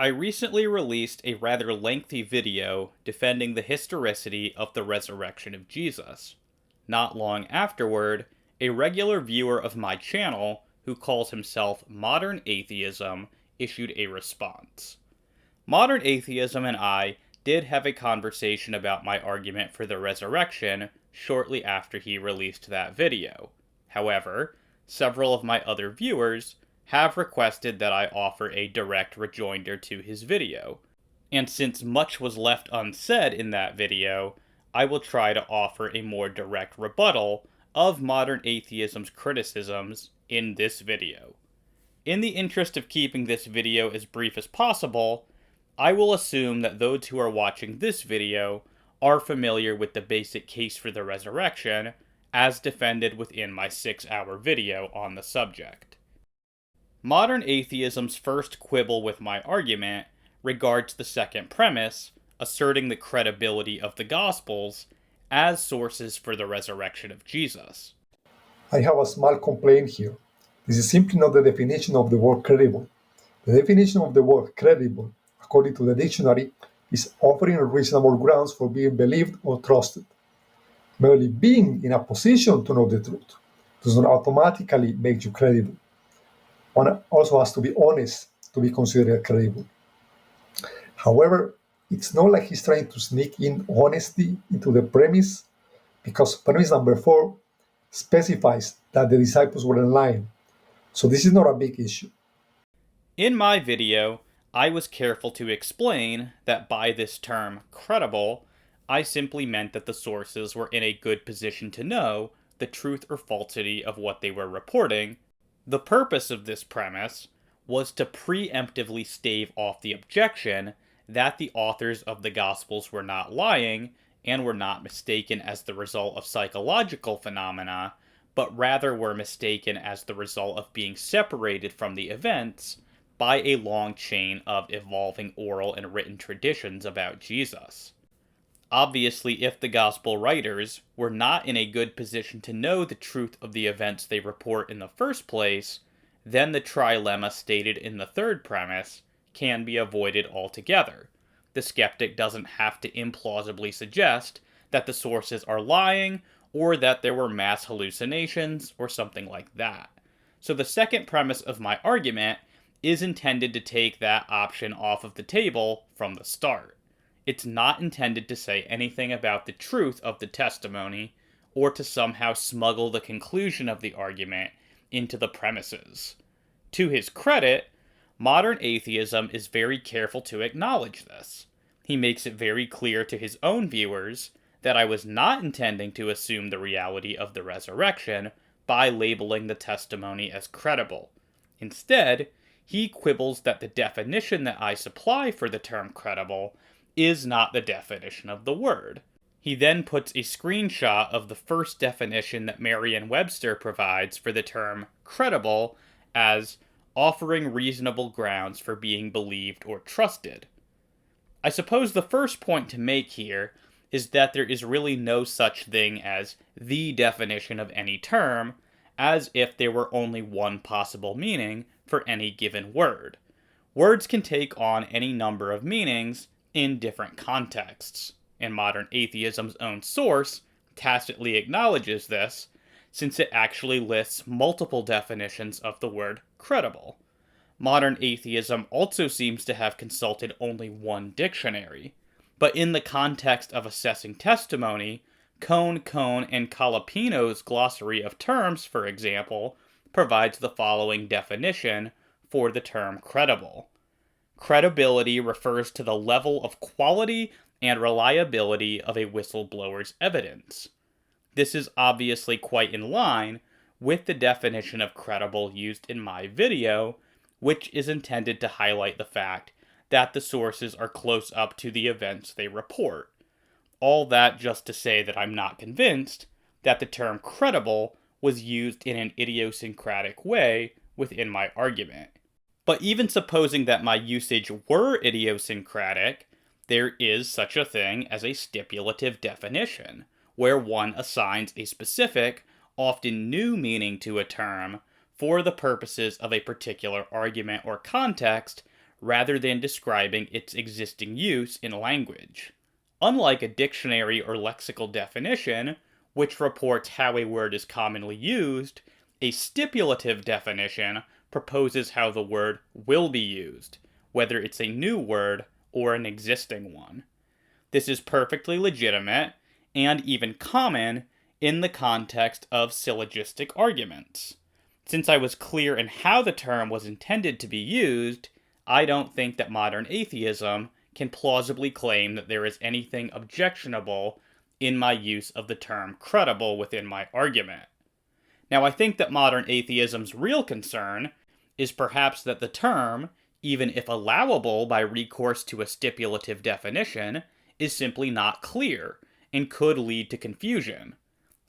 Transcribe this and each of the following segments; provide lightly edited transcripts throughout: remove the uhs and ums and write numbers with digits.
I recently released a rather lengthy video defending the historicity of the resurrection of Jesus. Not long afterward, a regular viewer of my channel, who calls himself Modern Atheism, issued a response. Modern Atheism and I did have a conversation about my argument for the resurrection shortly after he released that video. However, several of my other viewers have requested that I offer a direct rejoinder to his video. And since much was left unsaid in that video, I will try to offer a more direct rebuttal of modern atheism's criticisms in this video. In the interest of keeping this video as brief as possible, I will assume that those who are watching this video are familiar with the basic case for the resurrection, as defended within my 6-hour video on the subject. Modern atheism's first quibble with my argument regards the second premise, asserting the credibility of the Gospels as sources for the resurrection of Jesus. I have a small complaint here. This is simply not the definition of the word credible. The definition of the word credible, according to the dictionary, is offering reasonable grounds for being believed or trusted. Merely being in a position to know the truth does not automatically make you credible. One also has to be honest to be considered credible. However, it's not like he's trying to sneak in honesty into the premise, because premise number 4 specifies that the disciples were lying. So this is not a big issue. In my video, I was careful to explain that by this term, credible, I simply meant that the sources were in a good position to know the truth or falsity of what they were reporting. The purpose of this premise was to preemptively stave off the objection that the authors of the Gospels were not lying and were not mistaken as the result of psychological phenomena, but rather were mistaken as the result of being separated from the events by a long chain of evolving oral and written traditions about Jesus. Obviously, if the Gospel writers were not in a good position to know the truth of the events they report in the first place, then the trilemma stated in the third premise can be avoided altogether. The skeptic doesn't have to implausibly suggest that the sources are lying or that there were mass hallucinations or something like that. So the second premise of my argument is intended to take that option off of the table from the start. It's not intended to say anything about the truth of the testimony or to somehow smuggle the conclusion of the argument into the premises. To his credit, modern atheism is very careful to acknowledge this. He makes it very clear to his own viewers that I was not intending to assume the reality of the resurrection by labeling the testimony as credible. Instead, he quibbles that the definition that I supply for the term credible is not the definition of the word. He then puts a screenshot of the first definition that Merriam-Webster provides for the term credible as offering reasonable grounds for being believed or trusted. I suppose the first point to make here is that there is really no such thing as the definition of any term, as if there were only one possible meaning for any given word. Words can take on any number of meanings in different contexts, and modern atheism's own source tacitly acknowledges this, since it actually lists multiple definitions of the word credible. Modern atheism also seems to have consulted only one dictionary, but in the context of assessing testimony, Cohn, and Calapino's glossary of terms, for example, provides the following definition for the term credible. Credibility refers to the level of quality and reliability of a whistleblower's evidence. This is obviously quite in line with the definition of credible used in my video, which is intended to highlight the fact that the sources are close up to the events they report. All that just to say that I'm not convinced that the term credible was used in an idiosyncratic way within my argument. But even supposing that my usage were idiosyncratic, there is such a thing as a stipulative definition, where one assigns a specific, often new meaning to a term for the purposes of a particular argument or context, rather than describing its existing use in language. Unlike a dictionary or lexical definition, which reports how a word is commonly used, a stipulative definition proposes how the word will be used, whether it's a new word or an existing one. This is perfectly legitimate and even common in the context of syllogistic arguments. Since I was clear in how the term was intended to be used, I don't think that modern atheism can plausibly claim that there is anything objectionable in my use of the term credible within my argument. Now, I think that modern atheism's real concern is perhaps that the term, even if allowable by recourse to a stipulative definition, is simply not clear and could lead to confusion.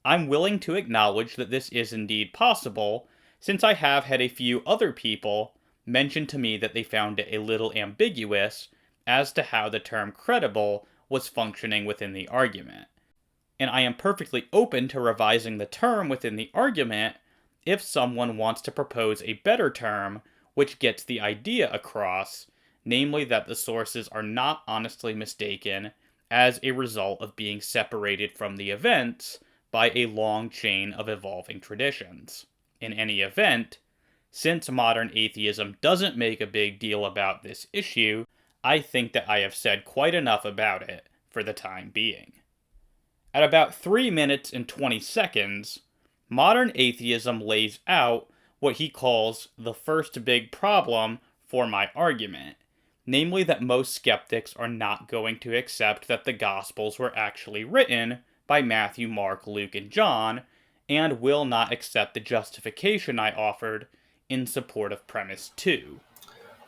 I'm willing to acknowledge that this is indeed possible, since I have had a few other people mention to me that they found it a little ambiguous as to how the term credible was functioning within the argument. And I am perfectly open to revising the term within the argument if someone wants to propose a better term which gets the idea across, namely that the sources are not honestly mistaken as a result of being separated from the events by a long chain of evolving traditions. In any event, since modern atheism doesn't make a big deal about this issue, I think that I have said quite enough about it for the time being. At about 3 minutes and 20 seconds, modern atheism lays out what he calls the first big problem for my argument, namely that most skeptics are not going to accept that the Gospels were actually written by Matthew, Mark, Luke, and John, and will not accept the justification I offered in support of premise 2.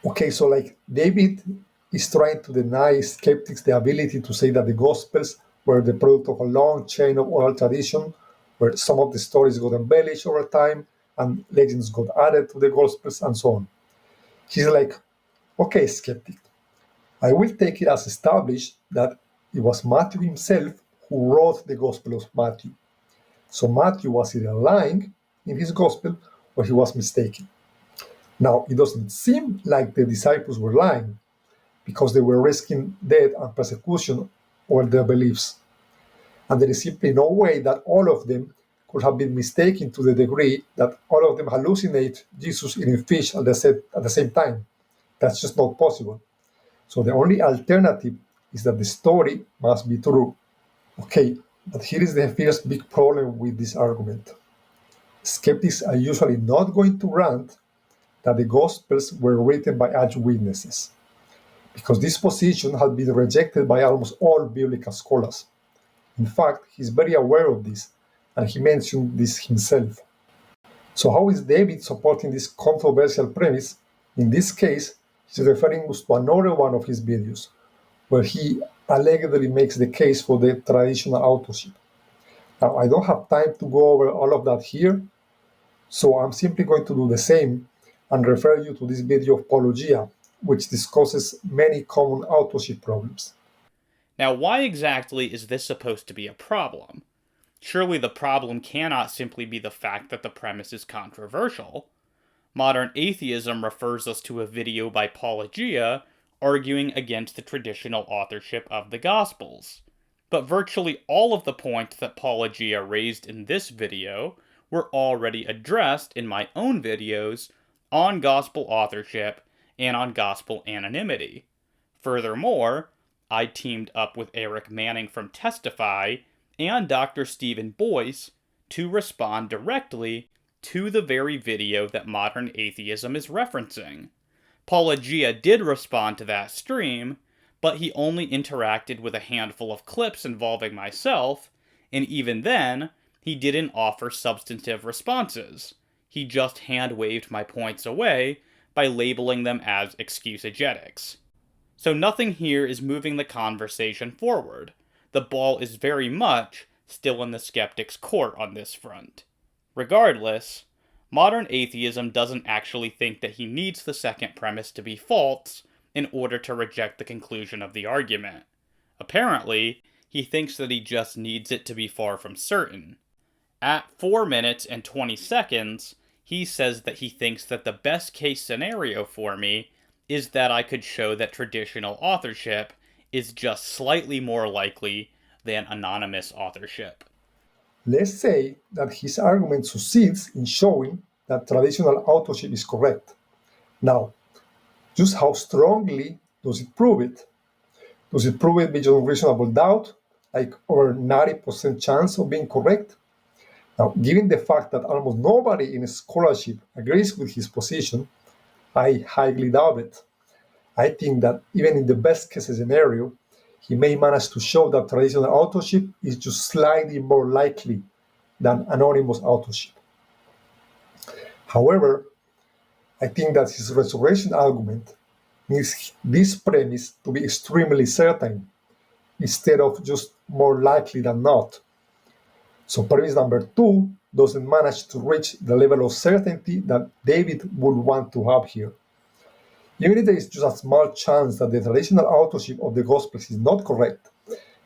Okay, so like David is trying to deny skeptics the ability to say that the Gospels were the product of a long chain of oral tradition, where some of the stories got embellished over time and legends got added to the Gospels and so on. He's like, okay, skeptic, I will take it as established that it was Matthew himself who wrote the Gospel of Matthew. So Matthew was either lying in his Gospel or he was mistaken. Now, it doesn't seem like the disciples were lying because they were risking death and persecution over their beliefs. And there is simply no way that all of them could have been mistaken to the degree that all of them hallucinate Jesus eating fish at the same time. That's just not possible. So the only alternative is that the story must be true. Okay, but here is the first big problem with this argument. Skeptics are usually not going to grant that the Gospels were written by eyewitnesses, because this position has been rejected by almost all biblical scholars. In fact, he's very aware of this, and he mentioned this himself. So how is David supporting this controversial premise? In this case, he's referring us to another one of his videos, where he allegedly makes the case for the traditional authorship. Now, I don't have time to go over all of that here, so I'm simply going to do the same and refer you to this video of Apologia, which discusses many common authorship problems. Now, why exactly is this supposed to be a problem? Surely the problem cannot simply be the fact that the premise is controversial. Modern atheism refers us to a video by Apologia arguing against the traditional authorship of the Gospels. But virtually all of the points that Apologia raised in this video were already addressed in my own videos on Gospel authorship and on Gospel anonymity. Furthermore, I teamed up with Eric Manning from Testify and Dr. Stephen Boyce to respond directly to the very video that modern atheism is referencing. Apologia did respond to that stream, but he only interacted with a handful of clips involving myself, and even then, he didn't offer substantive responses. He just hand-waved my points away by labeling them as excusegetics. So nothing here is moving the conversation forward. The ball is very much still in the skeptic's court on this front. Regardless, modern atheism doesn't actually think that he needs the second premise to be false in order to reject the conclusion of the argument. Apparently, he thinks that he just needs it to be far from certain. At 4 minutes and 20 seconds, he says that he thinks that the best case scenario for me is that I could show that traditional authorship is just slightly more likely than anonymous authorship. Let's say that his argument succeeds in showing that traditional authorship is correct. Now, just how strongly does it prove it? Does it prove it beyond reasonable doubt, like over 90% chance of being correct? Now, given the fact that almost nobody in scholarship agrees with his position, I highly doubt it. I think that even in the best case scenario, he may manage to show that traditional authorship is just slightly more likely than anonymous authorship. However, I think that his resurrection argument needs this premise to be extremely certain instead of just more likely than not. So premise number two doesn't manage to reach the level of certainty that David would want to have here. Even if there is just a small chance that the traditional authorship of the Gospels is not correct,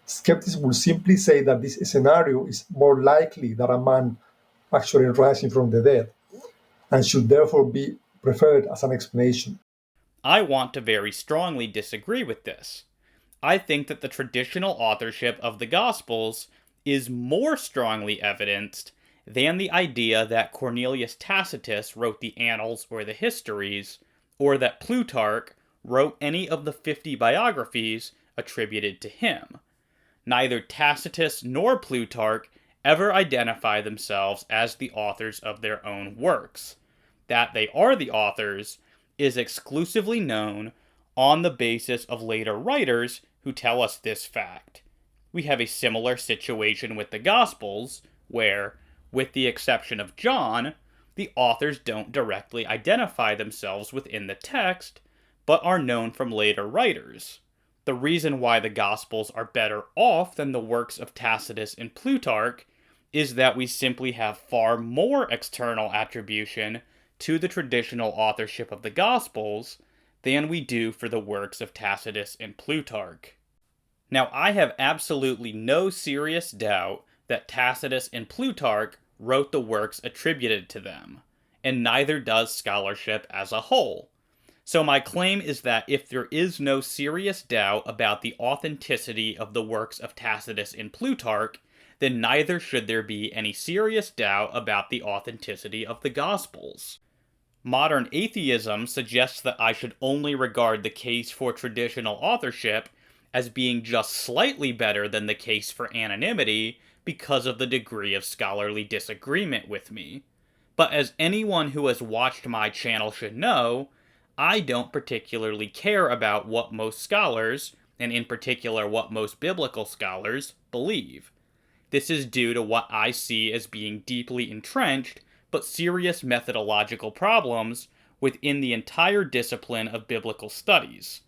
skeptics will simply say that this scenario is more likely that a man actually rising from the dead, and should therefore be preferred as an explanation. I want to very strongly disagree with this. I think that the traditional authorship of the Gospels is more strongly evidenced than the idea that Cornelius Tacitus wrote the Annals or the Histories, or that Plutarch wrote any of the 50 biographies attributed to him. Neither Tacitus nor Plutarch ever identify themselves as the authors of their own works. That they are the authors is exclusively known on the basis of later writers who tell us this fact. We have a similar situation with the Gospels, where, with the exception of John, the authors don't directly identify themselves within the text, but are known from later writers. The reason why the Gospels are better off than the works of Tacitus and Plutarch is that we simply have far more external attribution to the traditional authorship of the Gospels than we do for the works of Tacitus and Plutarch. Now, I have absolutely no serious doubt that Tacitus and Plutarch wrote the works attributed to them, and neither does scholarship as a whole. So my claim is that if there is no serious doubt about the authenticity of the works of Tacitus and Plutarch, then neither should there be any serious doubt about the authenticity of the Gospels. Modern atheism suggests that I should only regard the case for traditional authorship as being just slightly better than the case for anonymity because of the degree of scholarly disagreement with me. But as anyone who has watched my channel should know, I don't particularly care about what most scholars, and in particular what most biblical scholars, believe. This is due to what I see as being deeply entrenched but serious methodological problems within the entire discipline of biblical studies.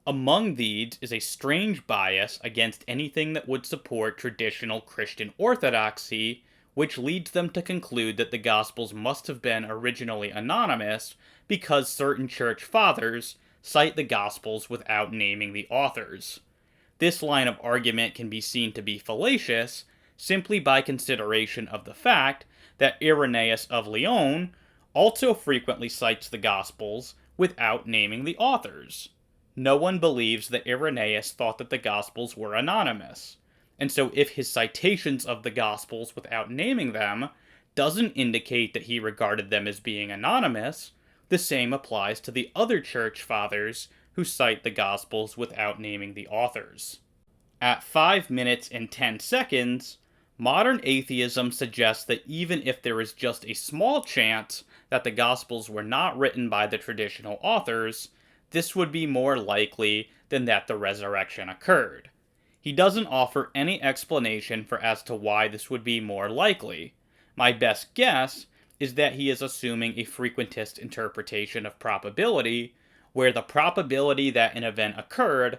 Among these is a strange bias against anything that would support traditional Christian orthodoxy, which leads them to conclude that the Gospels must have been originally anonymous because certain church fathers cite the Gospels without naming the authors. This line of argument can be seen to be fallacious simply by consideration of the fact that Irenaeus of Lyon also frequently cites the Gospels without naming the authors. No one believes that Irenaeus thought that the Gospels were anonymous, and so if his citations of the Gospels without naming them doesn't indicate that he regarded them as being anonymous, the same applies to the other church fathers who cite the Gospels without naming the authors. At 5 minutes and 10 seconds, modern atheism suggests that even if there is just a small chance that the Gospels were not written by the traditional authors, this would be more likely than that the resurrection occurred. He doesn't offer any explanation for as to why this would be more likely. My best guess is that he is assuming a frequentist interpretation of probability, where the probability that an event occurred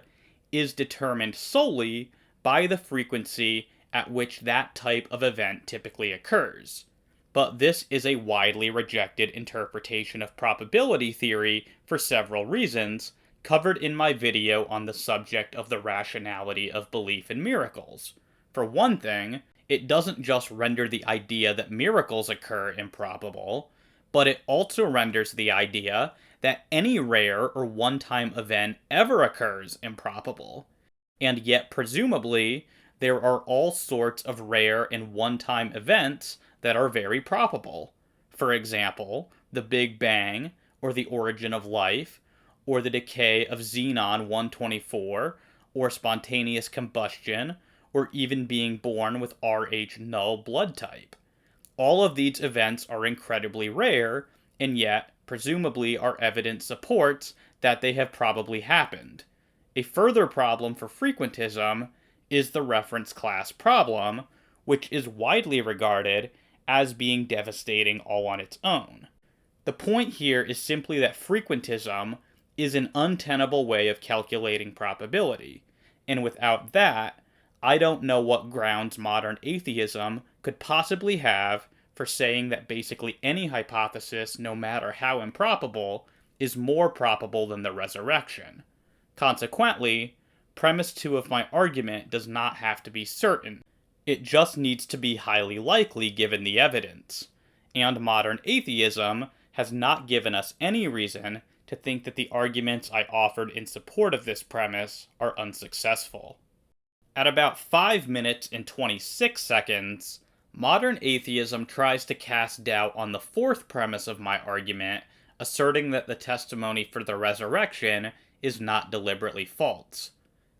is determined solely by the frequency at which that type of event typically occurs. But this is a widely rejected interpretation of probability theory for several reasons, covered in my video on the subject of the rationality of belief in miracles. For one thing, it doesn't just render the idea that miracles occur improbable, but it also renders the idea that any rare or one-time event ever occurs improbable. And yet, presumably, there are all sorts of rare and one-time events that are very probable. For example, the Big Bang, or the origin of life, or the decay of Xenon 124, or spontaneous combustion, or even being born with Rh null blood type. All of these events are incredibly rare, and yet, presumably, our evidence supports that they have probably happened. A further problem for frequentism is the reference class problem, which is widely regarded as being devastating all on its own. The point here is simply that frequentism is an untenable way of calculating probability, and without that, I don't know what grounds modern atheism could possibly have for saying that basically any hypothesis, no matter how improbable, is more probable than the resurrection. Consequently, premise 2 of my argument does not have to be certain. It just needs to be highly likely given the evidence. And modern atheism has not given us any reason to think that the arguments I offered in support of this premise are unsuccessful. At about 5 minutes and 26 seconds, modern atheism tries to cast doubt on the fourth premise of my argument, asserting that the testimony for the resurrection is not deliberately false.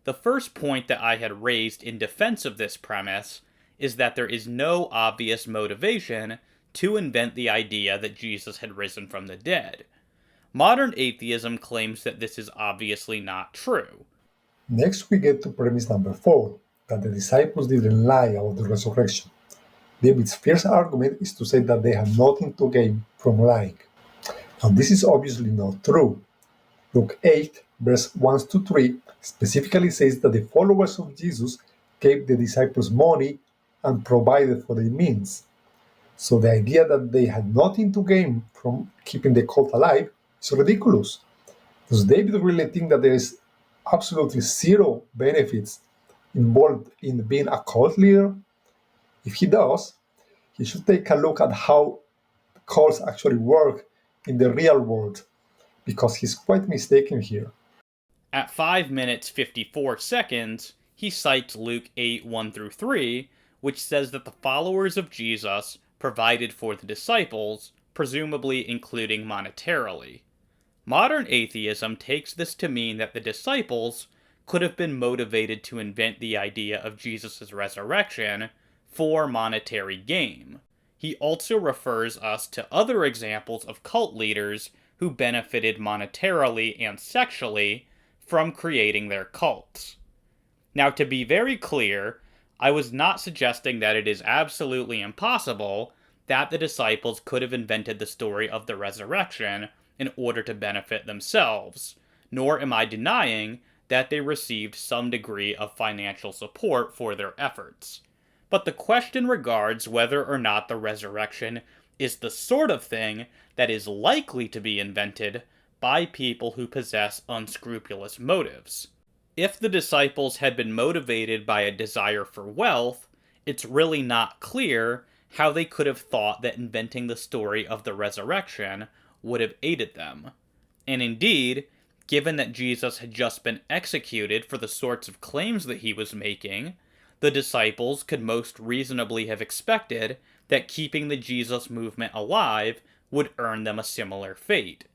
The first point that I had raised in defense of this premise is that there is no obvious motivation to invent the idea that Jesus had risen from the dead. Modern atheism claims that this is obviously not true. Next, we get to premise number 4, that the disciples didn't lie about the resurrection. David's first argument is to say that they have nothing to gain from lying. Now, this is obviously not true. Luke 8, verse 1 to 3 specifically says that the followers of Jesus gave the disciples money and provided for their means. So the idea that they had nothing to gain from keeping the cult alive is ridiculous. Does David really think that there is absolutely zero benefits involved in being a cult leader? If he does, he should take a look at how cults actually work in the real world, because he's quite mistaken here. At 5 minutes 54 seconds, he cites Luke 8 1 through 3, which says that the followers of Jesus provided for the disciples, presumably including monetarily. Modern atheism takes this to mean that the disciples could have been motivated to invent the idea of Jesus' resurrection for monetary gain. He also refers us to other examples of cult leaders who benefited monetarily and sexually from creating their cults. Now, to be very clear, I was not suggesting that it is absolutely impossible that the disciples could have invented the story of the resurrection in order to benefit themselves, nor am I denying that they received some degree of financial support for their efforts. But the question regards whether or not the resurrection is the sort of thing that is likely to be invented by people who possess unscrupulous motives. If the disciples had been motivated by a desire for wealth, it's really not clear how they could have thought that inventing the story of the resurrection would have aided them. And indeed, given that Jesus had just been executed for the sorts of claims that he was making, the disciples could most reasonably have expected that keeping the Jesus movement alive would earn them a similar fate.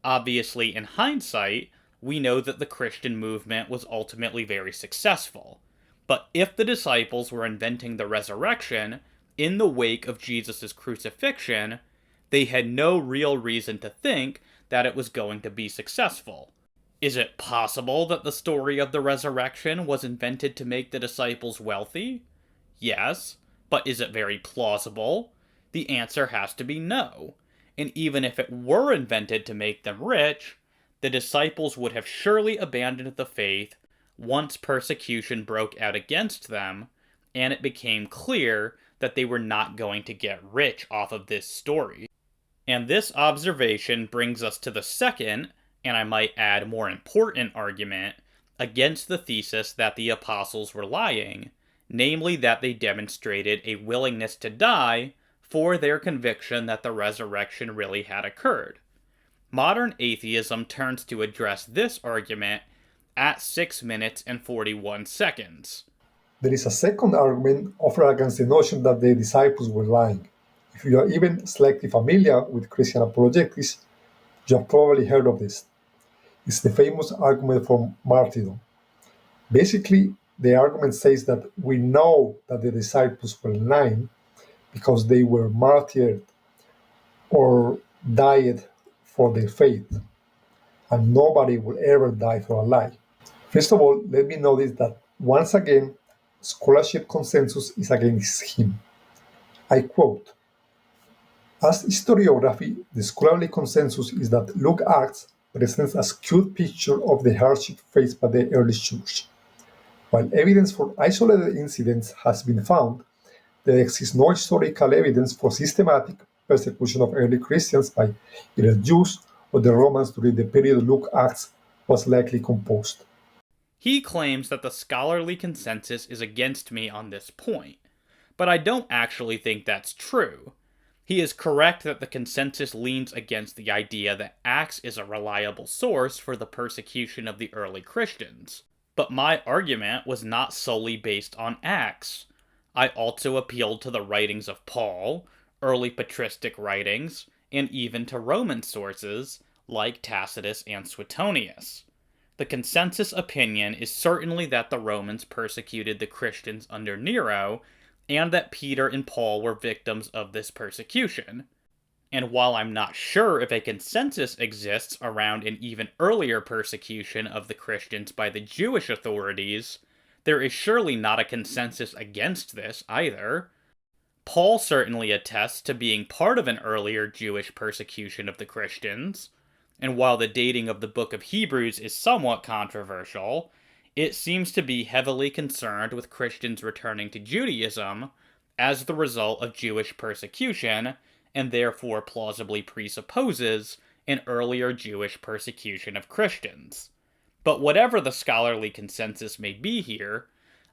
Obviously, in hindsight, we know that the Christian movement was ultimately very successful. But if the disciples were inventing the resurrection in the wake of Jesus' crucifixion, they had no real reason to think that it was going to be successful. Is it possible that the story of the resurrection was invented to make the disciples wealthy? Yes, but is it very plausible? The answer has to be no. And even if it were invented to make them rich, the disciples would have surely abandoned the faith once persecution broke out against them, and it became clear that they were not going to get rich off of this story. And this observation brings us to the second, and I might add more important argument, against the thesis that the apostles were lying, namely that they demonstrated a willingness to die for their conviction that the resurrection really had occurred. Modern atheism turns to address this argument at 6 minutes and 41 seconds. There is a second argument offered against the notion that the disciples were lying. If you are even slightly familiar with Christian apologetics, you have probably heard of this. It's the famous argument from martyrdom. Basically, the argument says that we know that the disciples were lying because they were martyred or died for their faith, and nobody will ever die for a lie. First of all, let me notice that once again, scholarship consensus is against him. I quote, "As historiography, the scholarly consensus is that Luke Acts presents a skewed picture of the hardship faced by the early church. While evidence for isolated incidents has been found, there exists no historical evidence for systematic persecution of early Christians by either Jews or the Romans during the period Luke Acts was likely composed." He claims that the scholarly consensus is against me on this point, but I don't actually think that's true. He is correct that the consensus leans against the idea that Acts is a reliable source for the persecution of the early Christians. But my argument was not solely based on Acts. I also appealed to the writings of Paul, early patristic writings, and even to Roman sources like Tacitus and Suetonius. The consensus opinion is certainly that the Romans persecuted the Christians under Nero, and that Peter and Paul were victims of this persecution. And while I'm not sure if a consensus exists around an even earlier persecution of the Christians by the Jewish authorities, there is surely not a consensus against this either. Paul certainly attests to being part of an earlier Jewish persecution of the Christians, and while the dating of the book of Hebrews is somewhat controversial, it seems to be heavily concerned with Christians returning to Judaism as the result of Jewish persecution, and therefore plausibly presupposes an earlier Jewish persecution of Christians. But whatever the scholarly consensus may be here,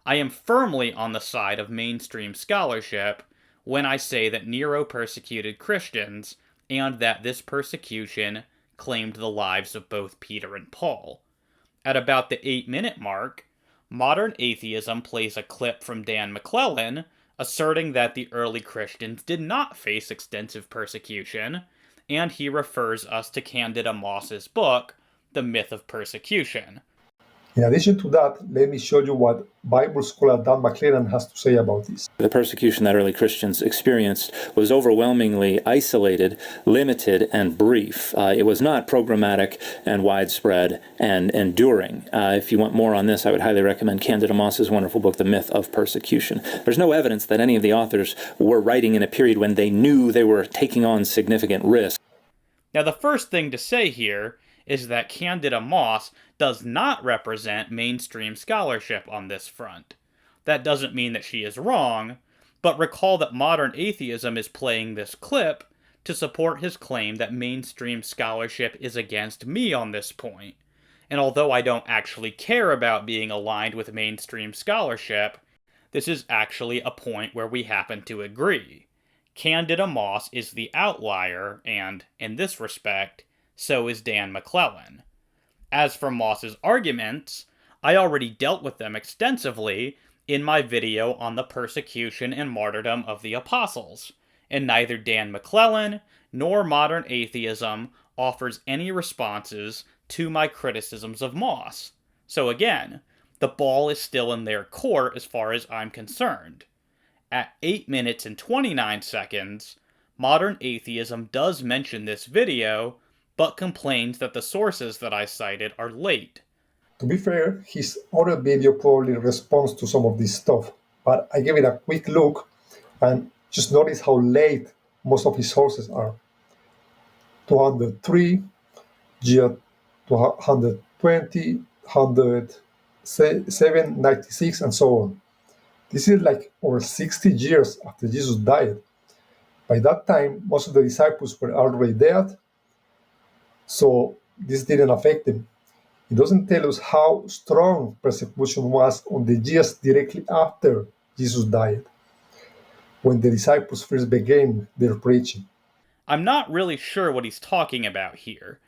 I am firmly on the side of mainstream scholarship when I say that Nero persecuted Christians, and that this persecution claimed the lives of both Peter and Paul. At about the 8-minute mark, modern atheism plays a clip from Dan McClellan asserting that the early Christians did not face extensive persecution, and he refers us to Candida Moss's book, The Myth of Persecution. In addition to that, let me show you what Bible scholar Dan McClellan has to say about this. The persecution that early Christians experienced was overwhelmingly isolated, limited, and brief. It was not programmatic and widespread and enduring. If you want more on this, I would highly recommend Candida Moss's wonderful book, The Myth of Persecution. There's no evidence that any of the authors were writing in a period when they knew they were taking on significant risk. Now, the first thing to say here is that Candida Moss does not represent mainstream scholarship on this front. That doesn't mean that she is wrong, but recall that modern atheism is playing this clip to support his claim that mainstream scholarship is against me on this point. And although I don't actually care about being aligned with mainstream scholarship, this is actually a point where we happen to agree. Candida Moss is the outlier, and, in this respect, so is Dan McClellan. As for Moss's arguments, I already dealt with them extensively in my video on the persecution and martyrdom of the apostles, and neither Dan McClellan nor modern atheism offers any responses to my criticisms of Moss. So again, the ball is still in their court as far as I'm concerned. At 8 minutes and 29 seconds, modern atheism does mention this video, but complains that the sources that I cited are late. To be fair, his other video probably responds to some of this stuff, but I gave it a quick look and just notice how late most of his sources are. 203, GR 220, 107, and so on. This is like over 60 years after Jesus died. By that time, most of the disciples were already dead, so this didn't affect them. It doesn't tell us how strong persecution was on the years directly after Jesus died, when the disciples first began their preaching. I'm not really sure what he's talking about here.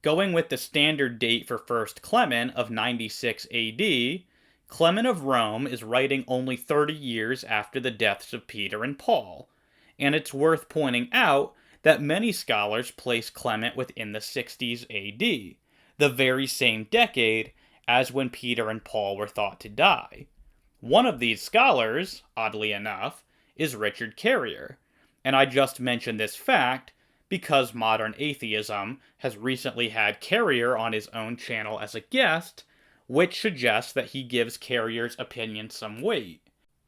Going with the standard date for First Clement of 96 AD, Clement of Rome is writing only 30 years after the deaths of Peter and Paul, and it's worth pointing out that many scholars place Clement within the 60s AD, the very same decade as when Peter and Paul were thought to die. One of these scholars, oddly enough, is Richard Carrier, and I just mentioned this fact because Modern Atheism has recently had Carrier on his own channel as a guest, which suggests that he gives Carrier's opinion some weight.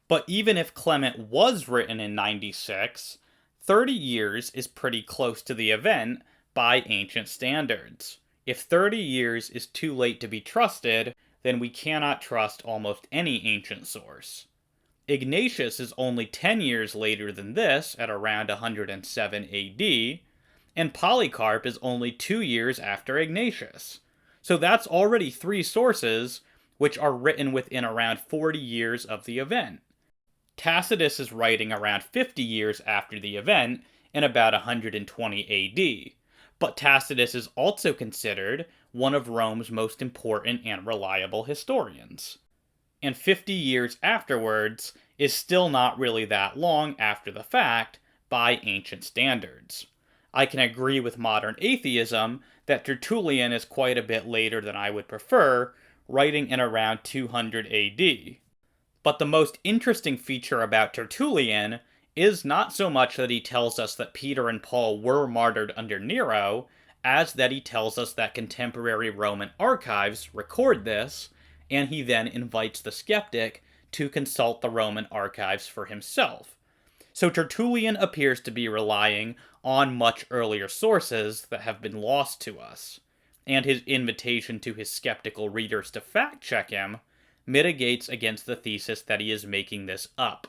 But even if Clement was written in 96, 30 years is pretty close to the event by ancient standards. If 30 years is too late to be trusted, then we cannot trust almost any ancient source. Ignatius is only 10 years later than this, at around 107 AD, and Polycarp is only 2 years after Ignatius. So that's already 3 sources which are written within around 40 years of the event. Tacitus is writing around 50 years after the event, in about 120 AD, but Tacitus is also considered one of Rome's most important and reliable historians. And 50 years afterwards is still not really that long after the fact by ancient standards. I can agree with modern atheism that Tertullian is quite a bit later than I would prefer, writing in around 200 AD. But the most interesting feature about Tertullian is not so much that he tells us that Peter and Paul were martyred under Nero, as that he tells us that contemporary Roman archives record this, and he then invites the skeptic to consult the Roman archives for himself. So Tertullian appears to be relying on much earlier sources that have been lost to us, and his invitation to his skeptical readers to fact-check him mitigates against the thesis that he is making this up.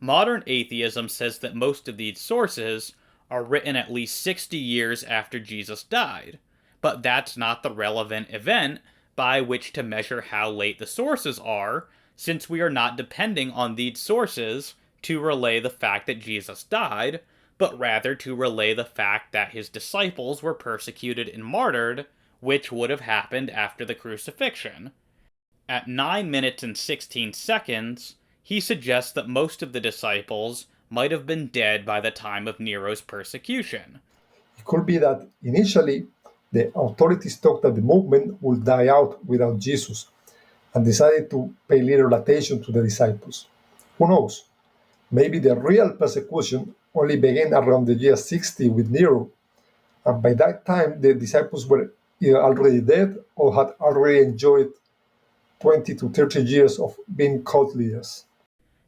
Modern atheism says that most of these sources are written at least 60 years after Jesus died, but that's not the relevant event by which to measure how late the sources are, since we are not depending on these sources to relay the fact that Jesus died, but rather to relay the fact that his disciples were persecuted and martyred, which would have happened after the crucifixion. At 9 minutes and 16 seconds, he suggests that most of the disciples might have been dead by the time of Nero's persecution. It could be that initially the authorities thought that the movement would die out without Jesus and decided to pay little attention to the disciples. Who knows? Maybe the real persecution only began around the year 60 with Nero, and by that time the disciples were either already dead or had already enjoyed 20 to 30 years of being cult leaders.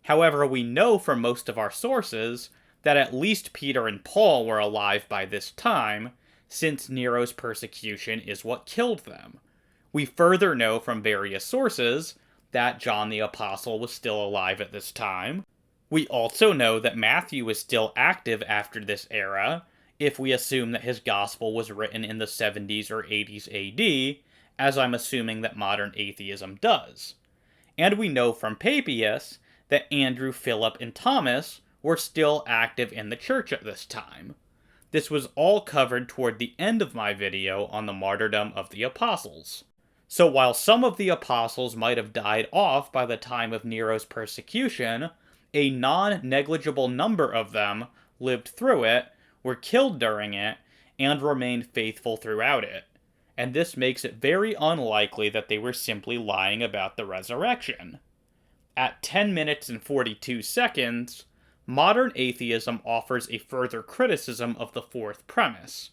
However, we know from most of our sources that at least Peter and Paul were alive by this time, since Nero's persecution is what killed them. We further know from various sources that John the Apostle was still alive at this time. We also know that Matthew was still active after this era, if we assume that his gospel was written in the 70s or 80s AD, as I'm assuming that modern atheism does. And we know from Papias that Andrew, Philip, and Thomas were still active in the church at this time. This was all covered toward the end of my video on the martyrdom of the apostles. So while some of the apostles might have died off by the time of Nero's persecution, a non-negligible number of them lived through it, were killed during it, and remained faithful throughout it. And this makes it very unlikely that they were simply lying about the resurrection. At 10 minutes and 42 seconds, modern atheism offers a further criticism of the fourth premise.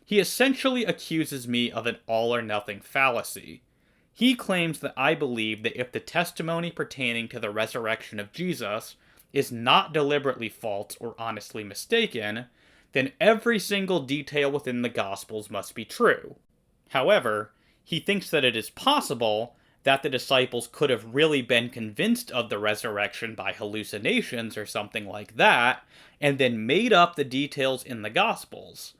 He essentially accuses me of an all-or-nothing fallacy. He claims that I believe that if the testimony pertaining to the resurrection of Jesus is not deliberately false or honestly mistaken, then every single detail within the Gospels must be true. However, he thinks that it is possible that the disciples could have really been convinced of the resurrection by hallucinations or something like that, and then made up the details in the Gospels.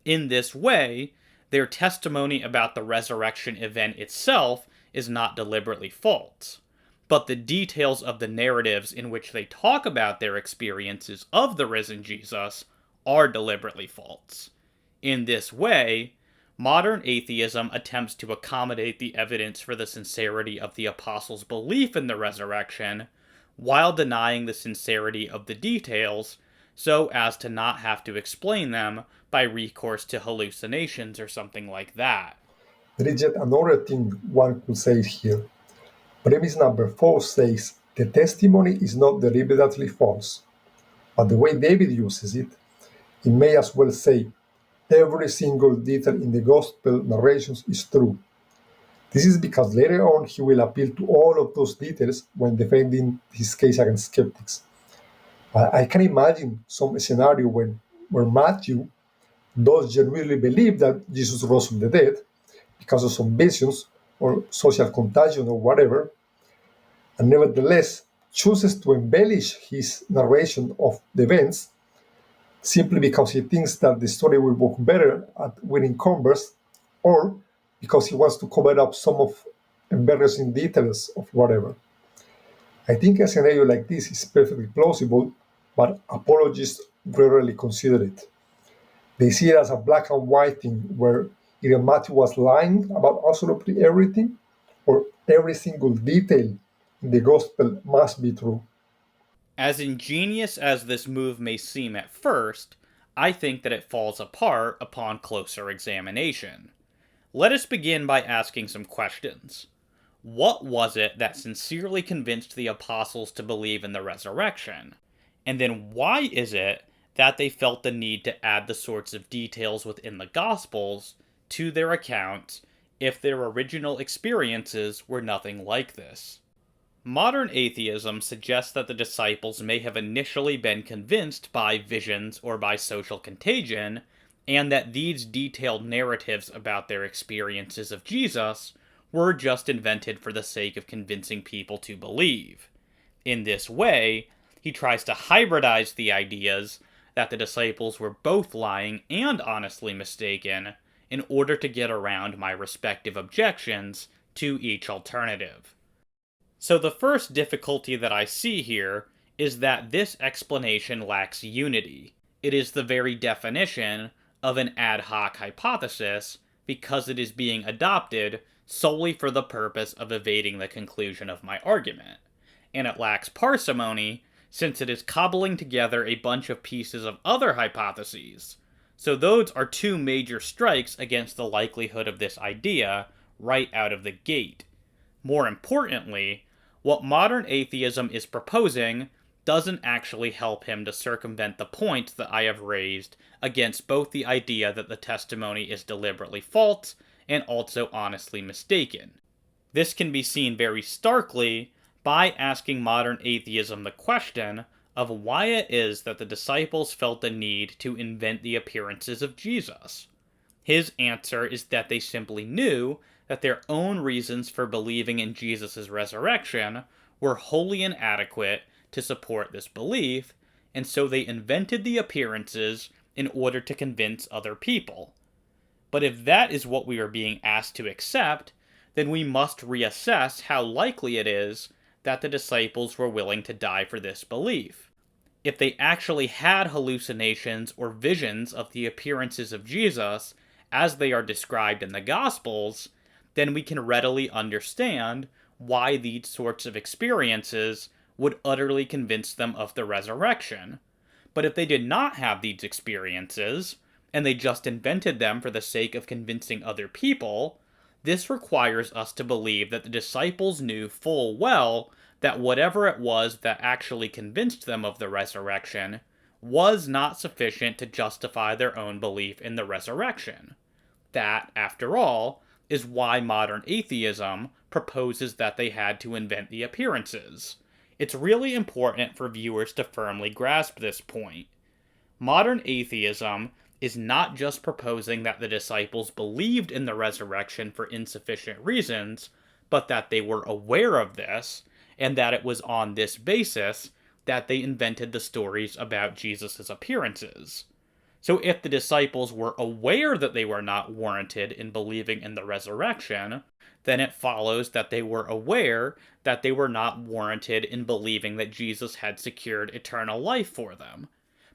In this way, their testimony about the resurrection event itself is not deliberately false, but the details of the narratives in which they talk about their experiences of the risen Jesus are deliberately false. In this way, Modern atheism attempts to accommodate the evidence for the sincerity of the apostles' belief in the resurrection, while denying the sincerity of the details, so as to not have to explain them by recourse to hallucinations or something like that. There is yet another thing one could say here. Premise number 4 says the testimony is not deliberately false, but the way David uses it, he may as well say every single detail in the gospel narrations is true. This is because later on he will appeal to all of those details when defending his case against skeptics. I can imagine some scenario where Matthew does genuinely believe that Jesus rose from the dead because of some visions or social contagion or whatever, and nevertheless chooses to embellish his narration of the events simply because he thinks that the story will work better at winning converts, or because he wants to cover up some of embarrassing details of whatever. I think a scenario like this is perfectly plausible, but apologists rarely consider it. They see it as a black and white thing where either Matthew was lying about absolutely everything, or every single detail in the gospel must be true. As ingenious as this move may seem at first, I think that it falls apart upon closer examination. Let us begin by asking some questions. What was it that sincerely convinced the apostles to believe in the resurrection? And then why is it that they felt the need to add the sorts of details within the Gospels to their accounts if their original experiences were nothing like this? Modern atheism suggests that the disciples may have initially been convinced by visions or by social contagion, and that these detailed narratives about their experiences of Jesus were just invented for the sake of convincing people to believe. In this way, he tries to hybridize the ideas that the disciples were both lying and honestly mistaken in order to get around my respective objections to each alternative. So the first difficulty that I see here is that this explanation lacks unity. It is the very definition of an ad hoc hypothesis because it is being adopted solely for the purpose of evading the conclusion of my argument. And it lacks parsimony since it is cobbling together a bunch of pieces of other hypotheses. So those are two major strikes against the likelihood of this idea right out of the gate. More importantly, what modern atheism is proposing doesn't actually help him to circumvent the point that I have raised against both the idea that the testimony is deliberately false and also honestly mistaken. This can be seen very starkly by asking modern atheism the question of why it is that the disciples felt the need to invent the appearances of Jesus. His answer is that they simply knew that their own reasons for believing in Jesus' resurrection were wholly inadequate to support this belief, and so they invented the appearances in order to convince other people. But if that is what we are being asked to accept, then we must reassess how likely it is that the disciples were willing to die for this belief. If they actually had hallucinations or visions of the appearances of Jesus, as they are described in the Gospels, then we can readily understand why these sorts of experiences would utterly convince them of the resurrection. But if they did not have these experiences, and they just invented them for the sake of convincing other people, this requires us to believe that the disciples knew full well that whatever it was that actually convinced them of the resurrection was not sufficient to justify their own belief in the resurrection. That, after all, is why modern atheism proposes that they had to invent the appearances. It's really important for viewers to firmly grasp this point. Modern atheism is not just proposing that the disciples believed in the resurrection for insufficient reasons, but that they were aware of this, and that it was on this basis that they invented the stories about Jesus' appearances. So if the disciples were aware that they were not warranted in believing in the resurrection, then it follows that they were aware that they were not warranted in believing that Jesus had secured eternal life for them.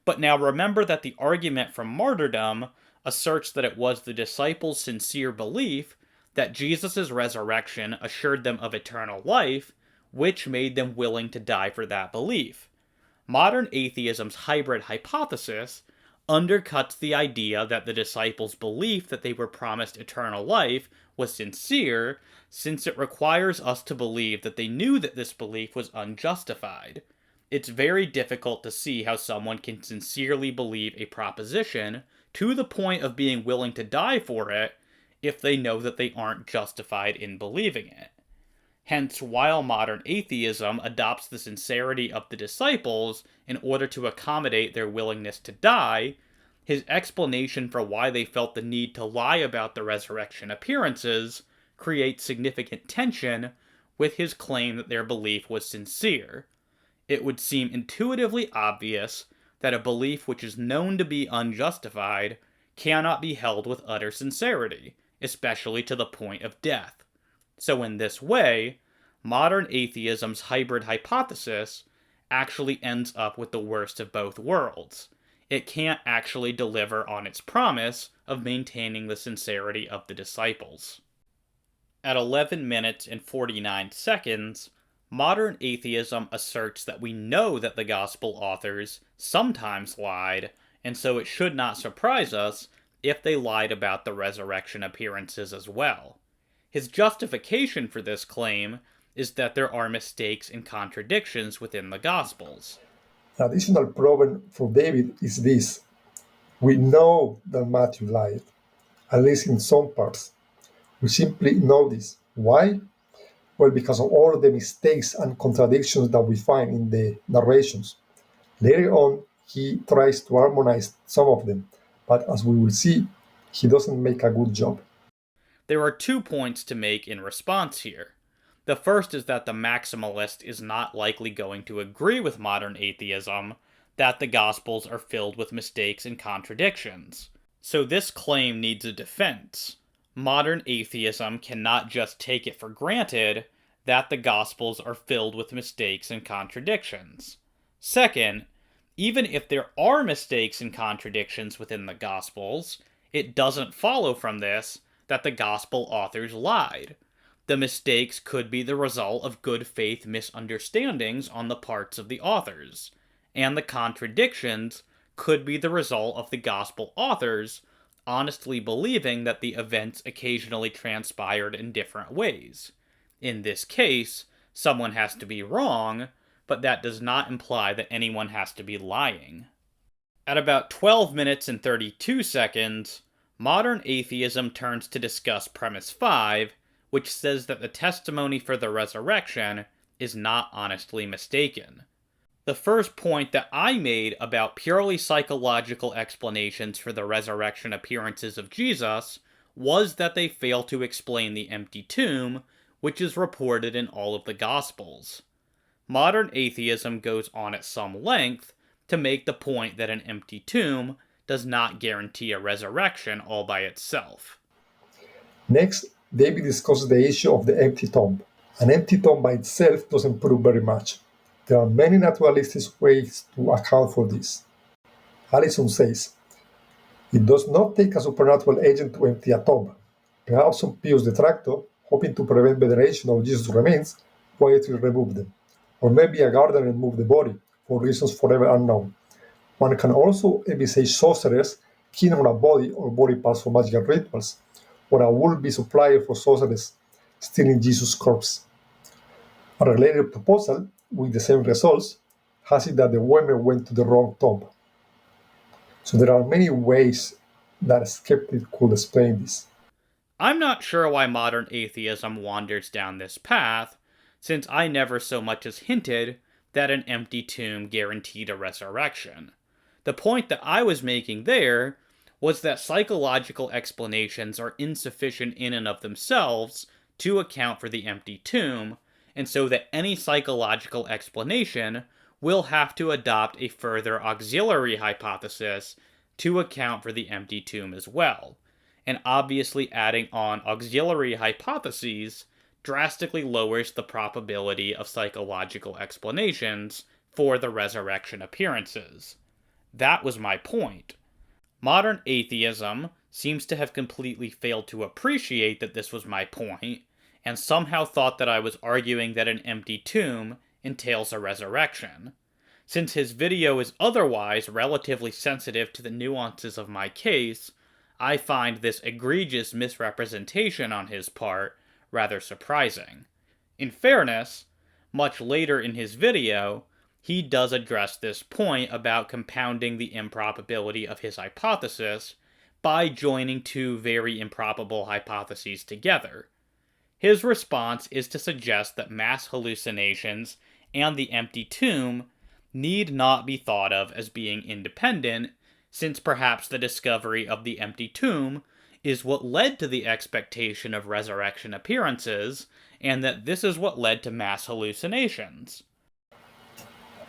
But now remember that the argument from martyrdom asserts that it was the disciples' sincere belief that Jesus' resurrection assured them of eternal life, which made them willing to die for that belief. Modern atheism's hybrid hypothesis undercuts the idea that the disciples' belief that they were promised eternal life was sincere, since it requires us to believe that they knew that this belief was unjustified. It's very difficult to see how someone can sincerely believe a proposition to the point of being willing to die for it if they know that they aren't justified in believing it. Hence, while modern atheism adopts the sincerity of the disciples in order to accommodate their willingness to die, his explanation for why they felt the need to lie about the resurrection appearances creates significant tension with his claim that their belief was sincere. It would seem intuitively obvious that a belief which is known to be unjustified cannot be held with utter sincerity, especially to the point of death. So in this way, modern atheism's hybrid hypothesis actually ends up with the worst of both worlds. It can't actually deliver on its promise of maintaining the sincerity of the disciples. At 11 minutes and 49 seconds, modern atheism asserts that we know that the gospel authors sometimes lied, and so it should not surprise us if they lied about the resurrection appearances as well. His justification for this claim is that there are mistakes and contradictions within the Gospels. An additional problem for David is this. We know that Matthew lied, at least in some parts. We simply know this. Why? Well, because of all the mistakes and contradictions that we find in the narrations. Later on, he tries to harmonize some of them, but as we will see, he doesn't make a good job. There are 2 points to make in response here. The first is that the maximalist is not likely going to agree with modern atheism that the Gospels are filled with mistakes and contradictions. So this claim needs a defense. Modern atheism cannot just take it for granted that the Gospels are filled with mistakes and contradictions. Second, even if there are mistakes and contradictions within the Gospels, it doesn't follow from this that the Gospel authors lied. The mistakes could be the result of good faith misunderstandings on the parts of the authors, and the contradictions could be the result of the Gospel authors honestly believing that the events occasionally transpired in different ways. In this case, someone has to be wrong, but that does not imply that anyone has to be lying. At about 12 minutes and 32 seconds, modern atheism turns to discuss premise 5, which says that the testimony for the resurrection is not honestly mistaken. The first point that I made about purely psychological explanations for the resurrection appearances of Jesus was that they fail to explain the empty tomb, which is reported in all of the Gospels. Modern atheism goes on at some length to make the point that an empty tomb does not guarantee a resurrection all by itself. Next, David discusses the issue of the empty tomb. An empty tomb by itself doesn't prove very much. There are many naturalistic ways to account for this. Allison says, it does not take a supernatural agent to empty a tomb. Perhaps some pious detractor, hoping to prevent veneration of Jesus' remains, quietly removed them. Or maybe a gardener moved the body, for reasons forever unknown. One can also envisage sorcerers keen on a body or body parts for magical rituals, or a would-be supplier for sorcerers stealing Jesus' corpse. A related proposal, with the same results, has it that the women went to the wrong tomb. So there are many ways that a skeptic could explain this. I'm not sure why modern atheism wanders down this path, since I never so much as hinted that an empty tomb guaranteed a resurrection. The point that I was making there was that psychological explanations are insufficient in and of themselves to account for the empty tomb, and so that any psychological explanation will have to adopt a further auxiliary hypothesis to account for the empty tomb as well. And obviously adding on auxiliary hypotheses drastically lowers the probability of psychological explanations for the resurrection appearances. That was my point. Modern atheism seems to have completely failed to appreciate that this was my point, and somehow thought that I was arguing that an empty tomb entails a resurrection. Since his video is otherwise relatively sensitive to the nuances of my case, I find this egregious misrepresentation on his part rather surprising. In fairness, much later in his video, he does address this point about compounding the improbability of his hypothesis by joining two very improbable hypotheses together. His response is to suggest that mass hallucinations and the empty tomb need not be thought of as being independent, since perhaps the discovery of the empty tomb is what led to the expectation of resurrection appearances, and that this is what led to mass hallucinations.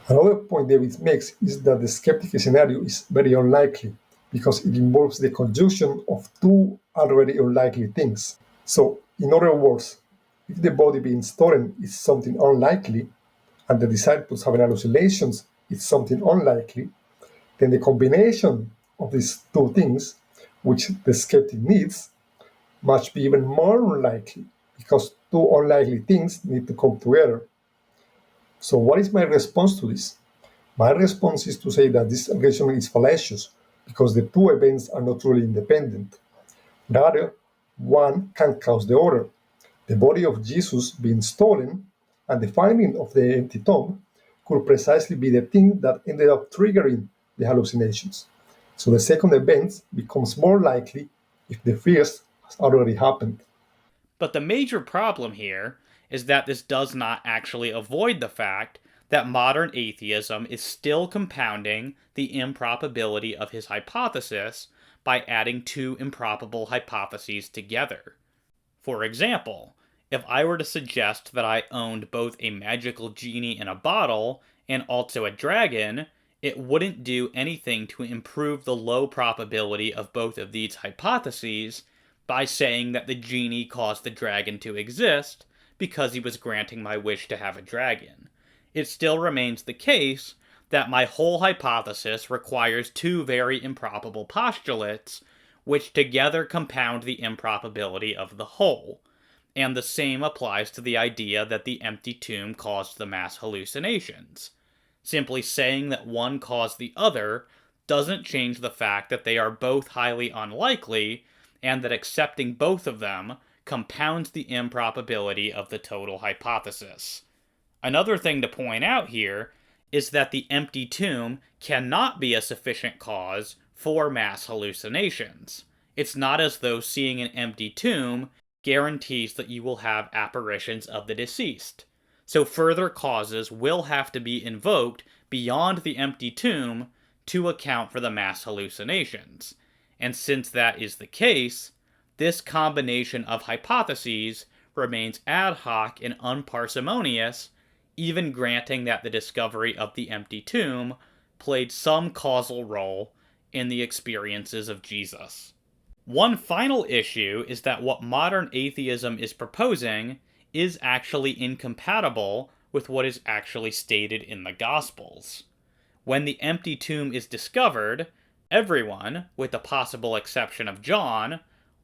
Another point David makes is that the skeptic scenario is very unlikely because it involves the conjunction of two already unlikely things. So, in other words, if the body being stolen is something unlikely, and the disciples having hallucinations is something unlikely, then the combination of these two things, which the skeptic needs, must be even more unlikely, because two unlikely things need to come together. So what is my response to this? My response is to say that this reasoning is fallacious, because the two events are not truly independent. Rather, one can cause the other. The body of Jesus being stolen and the finding of the empty tomb could precisely be the thing that ended up triggering the hallucinations. So the second event becomes more likely if the first has already happened. But the major problem here is that this does not actually avoid the fact that modern atheism is still compounding the improbability of his hypothesis by adding two improbable hypotheses together. For example, if I were to suggest that I owned both a magical genie in a bottle and also a dragon, it wouldn't do anything to improve the low probability of both of these hypotheses by saying that the genie caused the dragon to exist because he was granting my wish to have a dragon. It still remains the case that my whole hypothesis requires two very improbable postulates, which together compound the improbability of the whole. And the same applies to the idea that the empty tomb caused the mass hallucinations. Simply saying that one caused the other doesn't change the fact that they are both highly unlikely, and that accepting both of them compounds the improbability of the total hypothesis. Another thing to point out here is that the empty tomb cannot be a sufficient cause for mass hallucinations. It's not as though seeing an empty tomb guarantees that you will have apparitions of the deceased. So further causes will have to be invoked beyond the empty tomb to account for the mass hallucinations. And since that is the case, this combination of hypotheses remains ad hoc and unparsimonious, even granting that the discovery of the empty tomb played some causal role in the experiences of Jesus. One final issue is that what modern atheism is proposing is actually incompatible with what is actually stated in the Gospels. When the empty tomb is discovered, everyone, with the possible exception of John,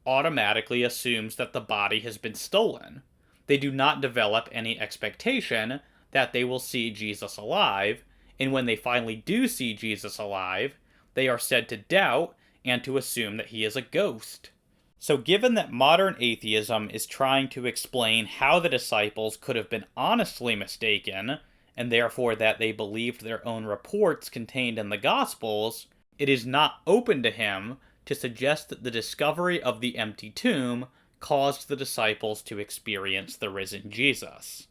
automatically assumes that the body has been stolen. They do not develop any expectation that they will see Jesus alive, and when they finally do see Jesus alive, they are said to doubt and to assume that he is a ghost. So given that modern atheism is trying to explain how the disciples could have been honestly mistaken, and therefore that they believed their own reports contained in the Gospels, it is not open to him to suggest that the discovery of the empty tomb caused the disciples to experience the risen Jesus.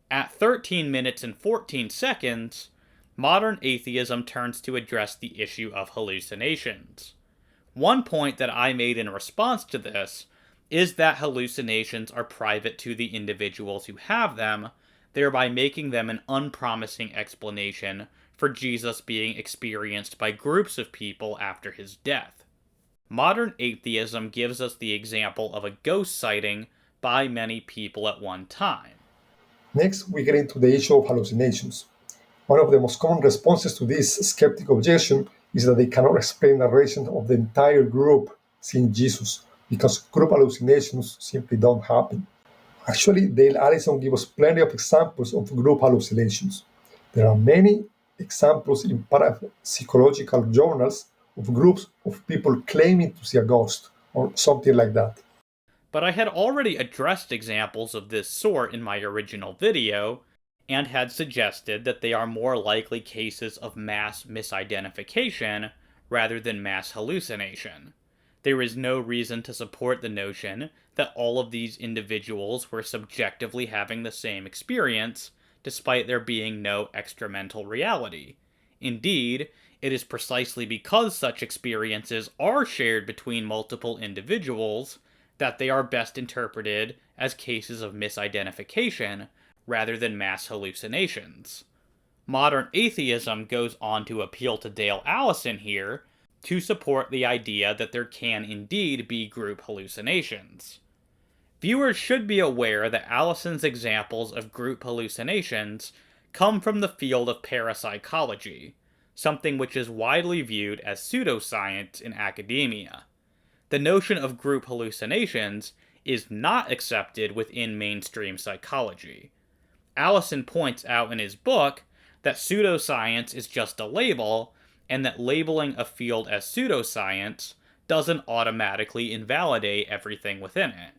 At 13 minutes and 14 seconds, modern atheism turns to address the issue of hallucinations. One point that I made in response to this is that hallucinations are private to the individuals who have them, thereby making them an unpromising explanation for Jesus being experienced by groups of people after his death. Modern atheism gives us the example of a ghost sighting by many people at one time. Next, we get into the issue of hallucinations. One of the most common responses to this skeptic objection is that they cannot explain narration of the entire group seeing Jesus, because group hallucinations simply don't happen. Actually, Dale Allison gives us plenty of examples of group hallucinations. There are many examples in parapsychological journals of groups of people claiming to see a ghost or something like that. But I had already addressed examples of this sort in my original video, and had suggested that they are more likely cases of mass misidentification rather than mass hallucination. There is no reason to support the notion that all of these individuals were subjectively having the same experience, despite there being no extramental reality. Indeed, it is precisely because such experiences are shared between multiple individuals that they are best interpreted as cases of misidentification rather than mass hallucinations. Modern atheism goes on to appeal to Dale Allison here to support the idea that there can indeed be group hallucinations. Viewers should be aware that Allison's examples of group hallucinations come from the field of parapsychology, something which is widely viewed as pseudoscience in academia. The notion of group hallucinations is not accepted within mainstream psychology. Allison points out in his book that pseudoscience is just a label, and that labeling a field as pseudoscience doesn't automatically invalidate everything within it.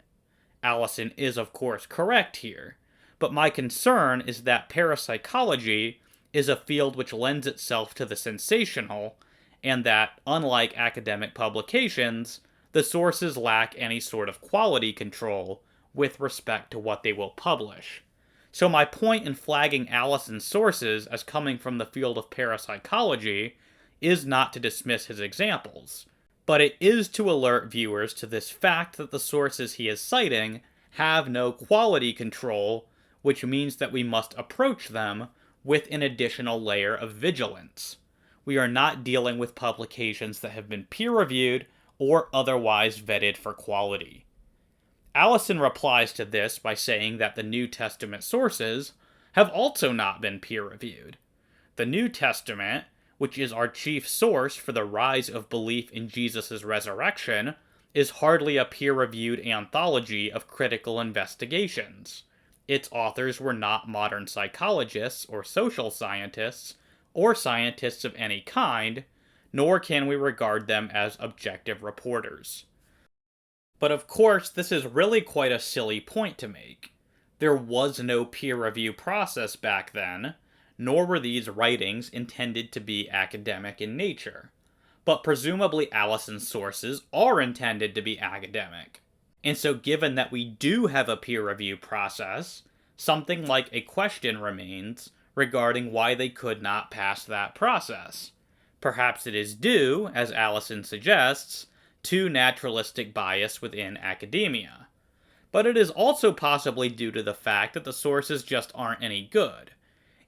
Allison is, of course, correct here, but my concern is that parapsychology is a field which lends itself to the sensational, and that, unlike academic publications, the sources lack any sort of quality control with respect to what they will publish. So my point in flagging Allison's sources as coming from the field of parapsychology is not to dismiss his examples, but it is to alert viewers to this fact that the sources he is citing have no quality control, which means that we must approach them with an additional layer of vigilance. We are not dealing with publications that have been peer-reviewed or otherwise vetted for quality. Allison replies to this by saying that the New Testament sources have also not been peer-reviewed. The New Testament, which is our chief source for the rise of belief in Jesus' resurrection, is hardly a peer-reviewed anthology of critical investigations. Its authors were not modern psychologists or social scientists, or scientists of any kind, nor can we regard them as objective reporters. But of course, this is really quite a silly point to make. There was no peer review process back then, nor were these writings intended to be academic in nature. But presumably Allison's sources are intended to be academic. And so given that we do have a peer review process, something like a question remains regarding why they could not pass that process. Perhaps it is due, as Allison suggests, to naturalistic bias within academia. But it is also possibly due to the fact that the sources just aren't any good.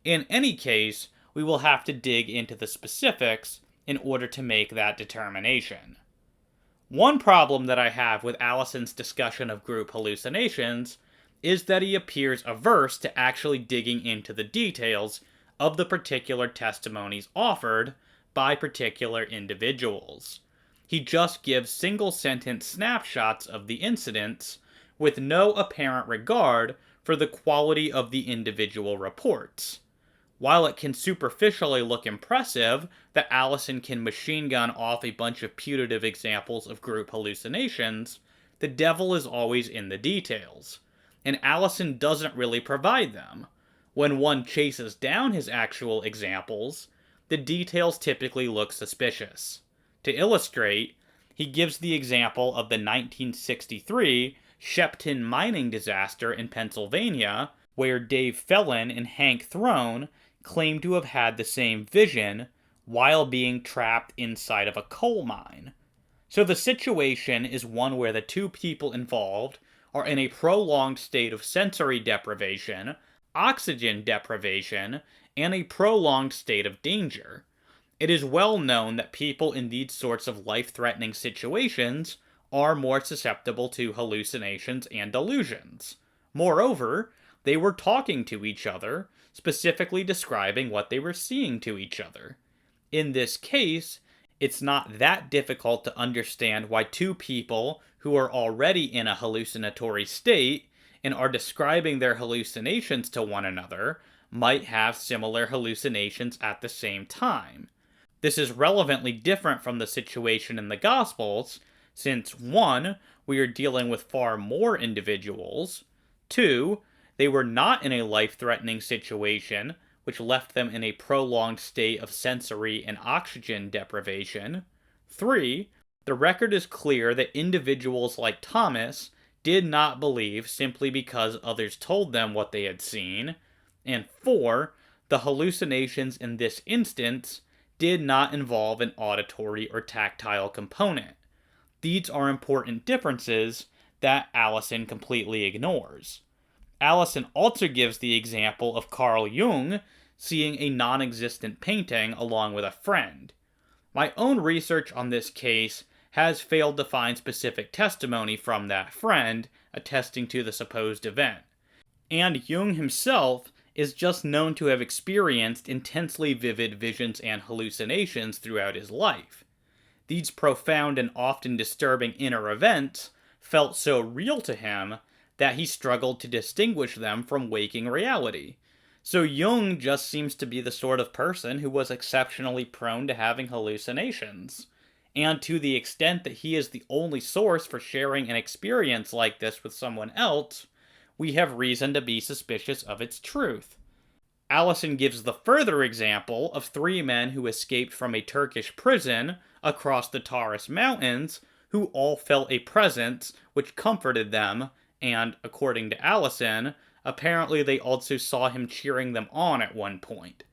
In any case, we will have to dig into the specifics in order to make that determination. One problem that I have with Allison's discussion of group hallucinations is that he appears averse to actually digging into the details of the particular testimonies offered by particular individuals. He just gives single-sentence snapshots of the incidents with no apparent regard for the quality of the individual reports. While it can superficially look impressive that Allison can machine gun off a bunch of putative examples of group hallucinations, the devil is always in the details, and Allison doesn't really provide them. When one chases down his actual examples, the details typically look suspicious. To illustrate, he gives the example of the 1963 Shepton mining disaster in Pennsylvania, where Dave Felon and Hank Throne claim to have had the same vision while being trapped inside of a coal mine. So the situation is one where the two people involved are in a prolonged state of sensory deprivation, oxygen deprivation, and a prolonged state of danger. It is well known that people in these sorts of life-threatening situations are more susceptible to hallucinations and delusions. Moreover, they were talking to each other, specifically describing what they were seeing to each other. In this case, It's not that difficult to understand why two people who are already in a hallucinatory state and are describing their hallucinations to one another might have similar hallucinations at the same time. This is relevantly different from the situation in the Gospels, since 1. We are dealing with far more individuals, 2. They were not in a life-threatening situation, which left them in a prolonged state of sensory and oxygen deprivation, 3. The record is clear that individuals like Thomas did not believe simply because others told them what they had seen, and 4. The hallucinations in this instance did not involve an auditory or tactile component. These are important differences that Allison completely ignores. Allison also gives the example of Carl Jung seeing a non-existent painting along with a friend. My own research on this case has failed to find specific testimony from that friend attesting to the supposed event. And Jung himself is just known to have experienced intensely vivid visions and hallucinations throughout his life. These profound and often disturbing inner events felt so real to him that he struggled to distinguish them from waking reality. So Jung just seems to be the sort of person who was exceptionally prone to having hallucinations. And to the extent that he is the only source for sharing an experience like this with someone else, we have reason to be suspicious of its truth. Allison gives the further example of 3 men who escaped from a Turkish prison across the Taurus Mountains, who all felt a presence which comforted them, and, according to Allison, apparently they also saw him cheering them on at one point.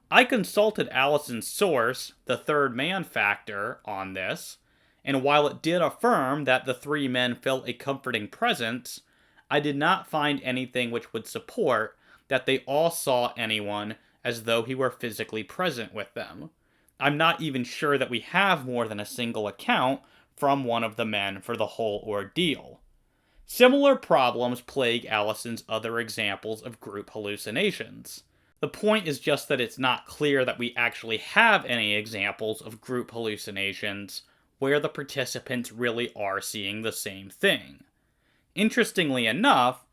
I consulted Allison's source, the third man factor, on this, and while it did affirm that the 3 men felt a comforting presence, I did not find anything which would support that they all saw anyone as though he were physically present with them. I'm not even sure that we have more than a single account from one of the men for the whole ordeal. Similar problems plague Allison's other examples of group hallucinations. The point is just that it's not clear that we actually have any examples of group hallucinations where the participants really are seeing the same thing. Interestingly enough,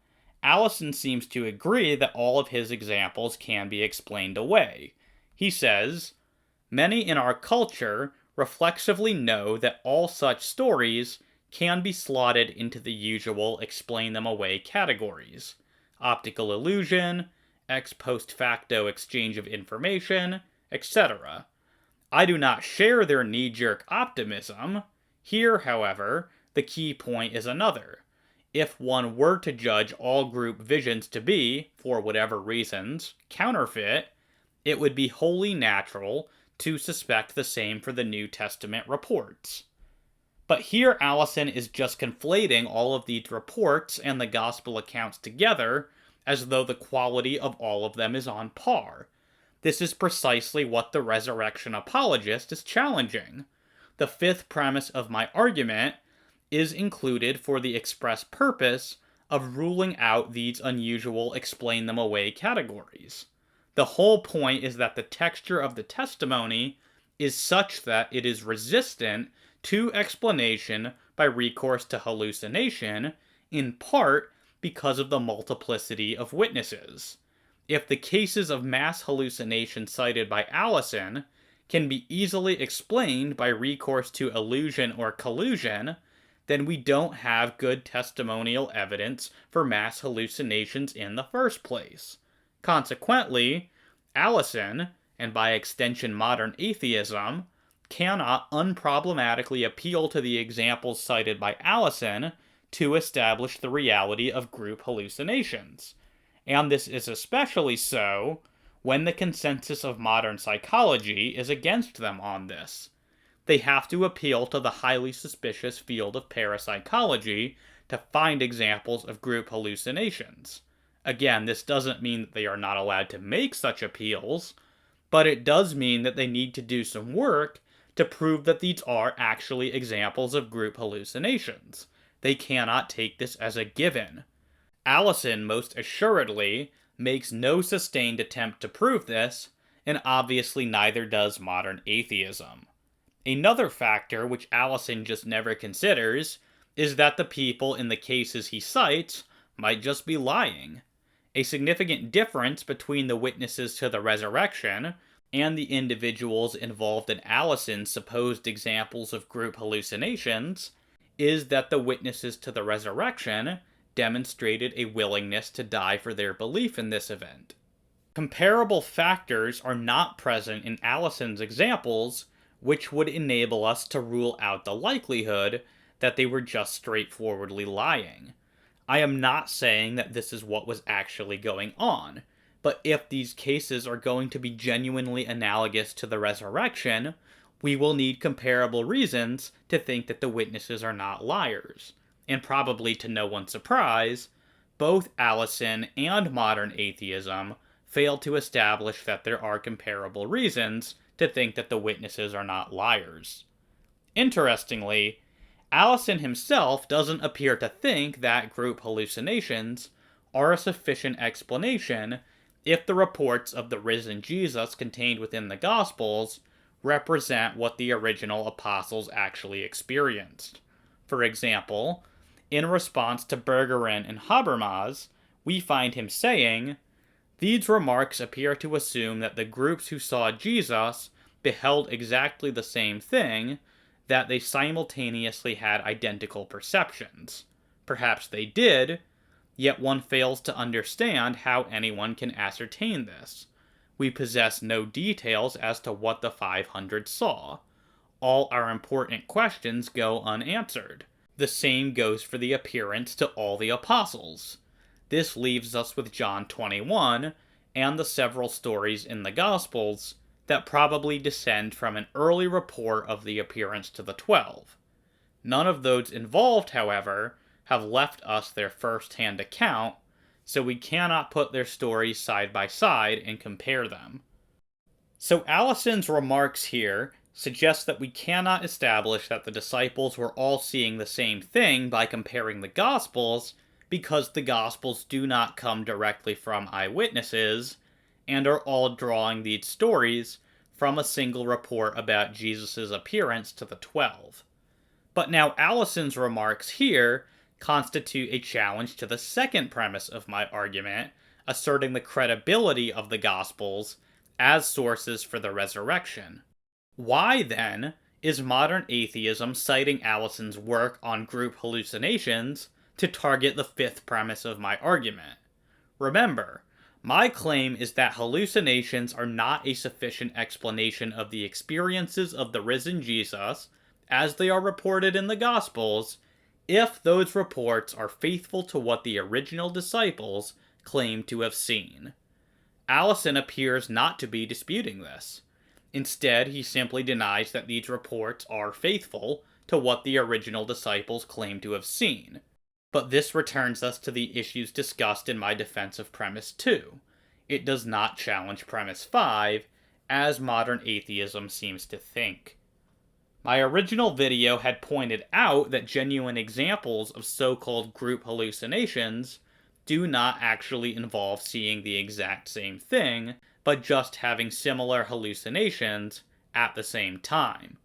Allison seems to agree that all of his examples can be explained away. He says, "Many in our culture reflexively know that all such stories can be slotted into the usual explain-them-away categories: optical illusion, ex post facto exchange of information, etc. I do not share their knee-jerk optimism. Here, however, the key point is another. If one were to judge all group visions to be, for whatever reasons, counterfeit, it would be wholly natural to suspect the same for the New Testament reports." But here Allison is just conflating all of these reports and the gospel accounts together as though the quality of all of them is on par. This is precisely what the resurrection apologist is challenging. The 5th premise of my argument is included for the express purpose of ruling out these unusual explain-them-away categories. The whole point is that the texture of the testimony is such that it is resistant to explanation by recourse to hallucination, in part because of the multiplicity of witnesses. If the cases of mass hallucination cited by Allison can be easily explained by recourse to illusion or collusion, then we don't have good testimonial evidence for mass hallucinations in the first place. Consequently, Allison, and by extension modern atheism, cannot unproblematically appeal to the examples cited by Allison to establish the reality of group hallucinations. And this is especially so when the consensus of modern psychology is against them on this. They have to appeal to the highly suspicious field of parapsychology to find examples of group hallucinations. Again, this doesn't mean that they are not allowed to make such appeals, but it does mean that they need to do some work to prove that these are actually examples of group hallucinations. They cannot take this as a given. Allison most assuredly makes no sustained attempt to prove this, and obviously neither does modern atheism. Another factor which Allison just never considers is that the people in the cases he cites might just be lying. A significant difference between the witnesses to the resurrection and the individuals involved in Allison's supposed examples of group hallucinations is that the witnesses to the resurrection demonstrated a willingness to die for their belief in this event. Comparable factors are not present in Allison's examples, which would enable us to rule out the likelihood that they were just straightforwardly lying. I am not saying that this is what was actually going on, but if these cases are going to be genuinely analogous to the resurrection, we will need comparable reasons to think that the witnesses are not liars. And probably to no one's surprise, both Allison and modern atheism fail to establish that there are comparable reasons to think that the witnesses are not liars. Interestingly, Allison himself doesn't appear to think that group hallucinations are a sufficient explanation if the reports of the risen Jesus contained within the Gospels represent what the original apostles actually experienced. For example, in response to Bergeron and Habermas, we find him saying, "These remarks appear to assume that the groups who saw Jesus beheld exactly the same thing, that they simultaneously had identical perceptions. Perhaps they did, yet one fails to understand how anyone can ascertain this. We possess no details as to what the 500 saw. All our important questions go unanswered. The same goes for the appearance to all the apostles. This leaves us with John 21 and the several stories in the Gospels that probably descend from an early report of the appearance to the 12. None of those involved, however, have left us their first-hand account, so we cannot put their stories side by side and compare them." So Allison's remarks here suggest that we cannot establish that the disciples were all seeing the same thing by comparing the Gospels, because the Gospels do not come directly from eyewitnesses, and are all drawing these stories from a single report about Jesus' appearance to the 12. But now Allison's remarks here constitute a challenge to the second premise of my argument, asserting the credibility of the Gospels as sources for the resurrection. Why, then, is modern atheism citing Allison's work on group hallucinations to target the fifth premise of my argument? Remember, my claim is that hallucinations are not a sufficient explanation of the experiences of the risen Jesus, as they are reported in the Gospels, if those reports are faithful to what the original disciples claim to have seen. Allison appears not to be disputing this. Instead, he simply denies that these reports are faithful to what the original disciples claim to have seen. But this returns us to the issues discussed in my defense of premise 2. It does not challenge premise 5, as modern atheism seems to think. My original video had pointed out that genuine examples of so-called group hallucinations do not actually involve seeing the exact same thing, but just having similar hallucinations at the same time.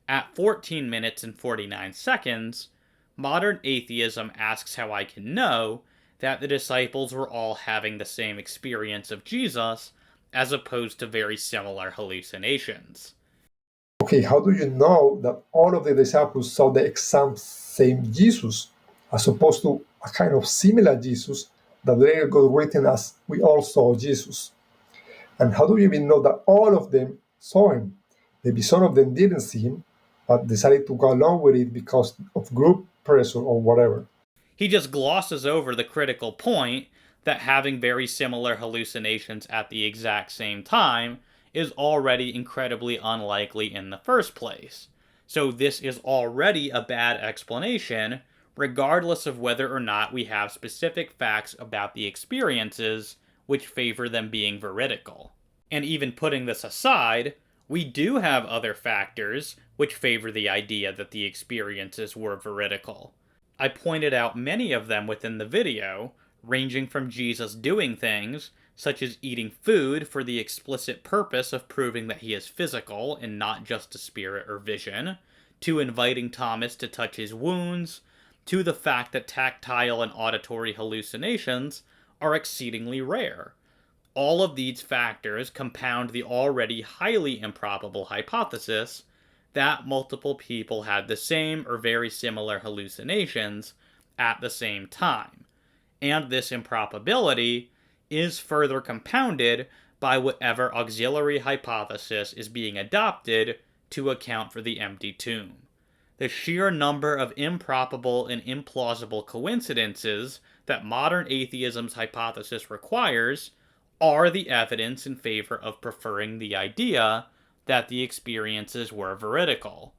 At 14 minutes and 49 seconds, modern atheism asks how I can know that the disciples were all having the same experience of Jesus, as opposed to very similar hallucinations. Okay, how do you know that all of the disciples saw the exact same Jesus, as opposed to a kind of similar Jesus that later got written as "we all saw Jesus"? And how do you even know that all of them saw him? Maybe some of them didn't see him, but decided to go along with it because of group pressure or whatever. He just glosses over the critical point that having very similar hallucinations at the exact same time is already incredibly unlikely in the first place. So this is already a bad explanation, regardless of whether or not we have specific facts about the experiences which favor them being veridical. And even putting this aside, we do have other factors which favor the idea that the experiences were veridical. I pointed out many of them within the video, ranging from Jesus doing things such as eating food for the explicit purpose of proving that he is physical and not just a spirit or vision, to inviting Thomas to touch his wounds, to the fact that tactile and auditory hallucinations are exceedingly rare. All of these factors compound the already highly improbable hypothesis that multiple people had the same or very similar hallucinations at the same time, and this improbability is further compounded by whatever auxiliary hypothesis is being adopted to account for the empty tomb. The sheer number of improbable and implausible coincidences that modern atheism's hypothesis requires are the evidence in favor of preferring the idea that the experiences were veridical.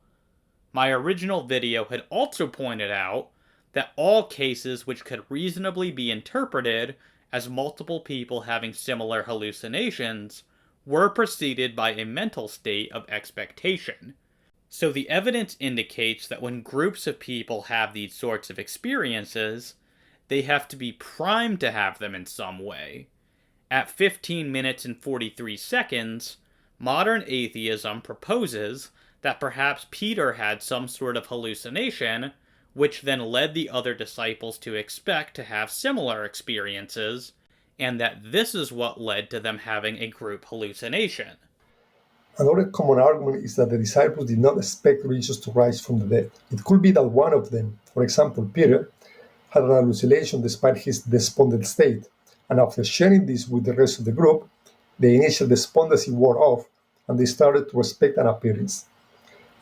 My original video had also pointed out that all cases which could reasonably be interpreted as multiple people having similar hallucinations were preceded by a mental state of expectation. So the evidence indicates that when groups of people have these sorts of experiences, they have to be primed to have them in some way. At 15 minutes and 43 seconds, modern atheism proposes that perhaps Peter had some sort of hallucination, which then led the other disciples to expect to have similar experiences, and that this is what led to them having a group hallucination. Another common argument is that the disciples did not expect Jesus to rise from the dead. It could be that one of them, for example Peter, had an hallucination despite his despondent state, and after sharing this with the rest of the group, the initial despondency wore off, and they started to expect an appearance.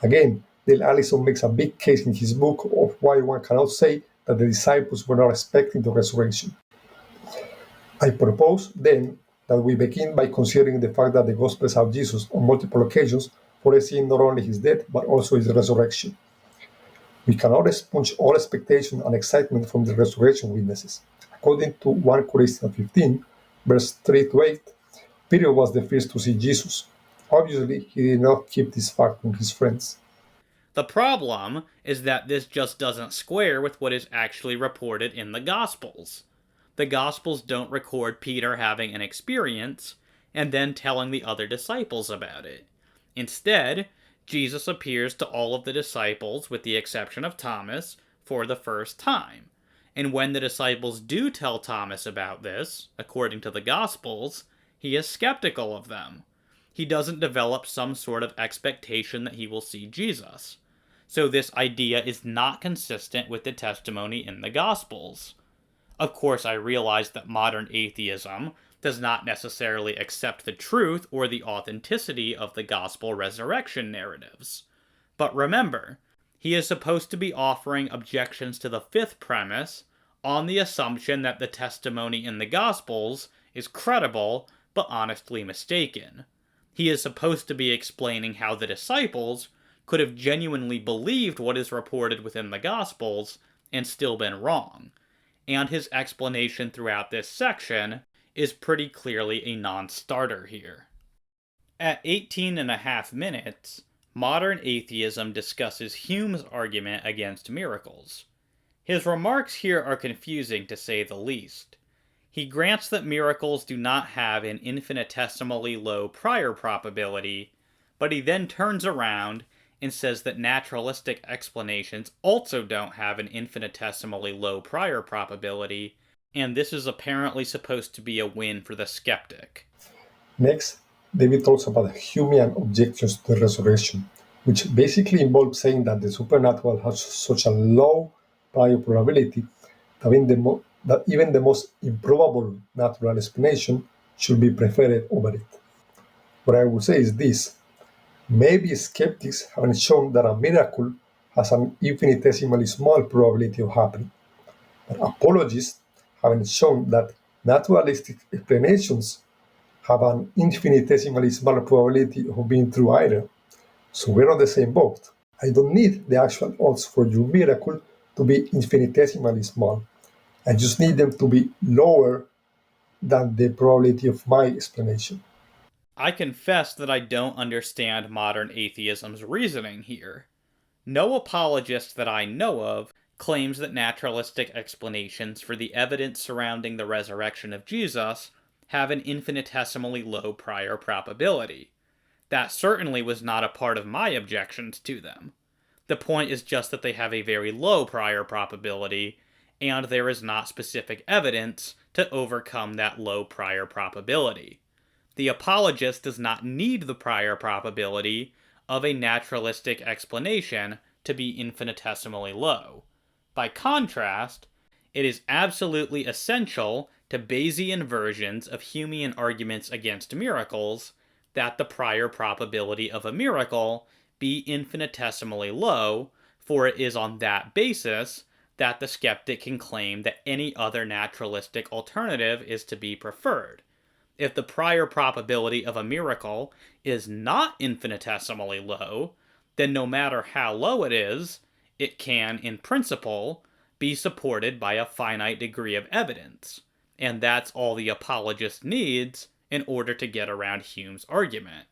Again, Dale Allison makes a big case in his book of why one cannot say that the disciples were not expecting the resurrection. I propose, then, that we begin by considering the fact that the Gospels have Jesus on multiple occasions foreseeing not only his death but also his resurrection. We cannot expunge all expectation and excitement from the resurrection witnesses. According to 1 Corinthians 15, verse 3 to 8, Peter was the first to see Jesus. Obviously, he did not keep this fact from his friends. The problem is that this just doesn't square with what is actually reported in the Gospels. The Gospels don't record Peter having an experience and then telling the other disciples about it. Instead, Jesus appears to all of the disciples, with the exception of Thomas, for the first time. And when the disciples do tell Thomas about this, according to the Gospels, he is skeptical of them. He doesn't develop some sort of expectation that he will see Jesus. So this idea is not consistent with the testimony in the Gospels. Of course, I realize that modern atheism does not necessarily accept the truth or the authenticity of the gospel resurrection narratives. But remember, he is supposed to be offering objections to the fifth premise on the assumption that the testimony in the Gospels is credible but honestly mistaken. He is supposed to be explaining how the disciples could have genuinely believed what is reported within the Gospels and still been wrong. And his explanation throughout this section is pretty clearly a non-starter here. At 18.5 minutes, modern atheism discusses Hume's argument against miracles. His remarks here are confusing to say the least. He grants that miracles do not have an infinitesimally low prior probability, but he then turns around and says that naturalistic explanations also don't have an infinitesimally low prior probability, and this is apparently supposed to be a win for the skeptic. Next, David talks about Humean objections to the resurrection, which basically involve saying that the supernatural has such a low prior probability that even the most improbable natural explanation should be preferred over it. What I would say is this: maybe skeptics haven't shown that a miracle has an infinitesimally small probability of happening, but apologists haven't shown that naturalistic explanations have an infinitesimally small probability of being true either. So we're on the same boat. I don't need the actual odds for your miracle to be infinitesimally small. I just need them to be lower than the probability of my explanation. I confess that I don't understand modern atheism's reasoning here. No apologist that I know of claims that naturalistic explanations for the evidence surrounding the resurrection of Jesus have an infinitesimally low prior probability. That certainly was not a part of my objections to them. The point is just that they have a very low prior probability, and there is not specific evidence to overcome that low prior probability. The apologist does not need the prior probability of a naturalistic explanation to be infinitesimally low. By contrast, it is absolutely essential to Bayesian versions of Humean arguments against miracles that the prior probability of a miracle be infinitesimally low, for it is on that basis that the skeptic can claim that any other naturalistic alternative is to be preferred. If the prior probability of a miracle is not infinitesimally low, then no matter how low it is, it can, in principle, be supported by a finite degree of evidence. And that's all the apologist needs in order to get around Hume's argument.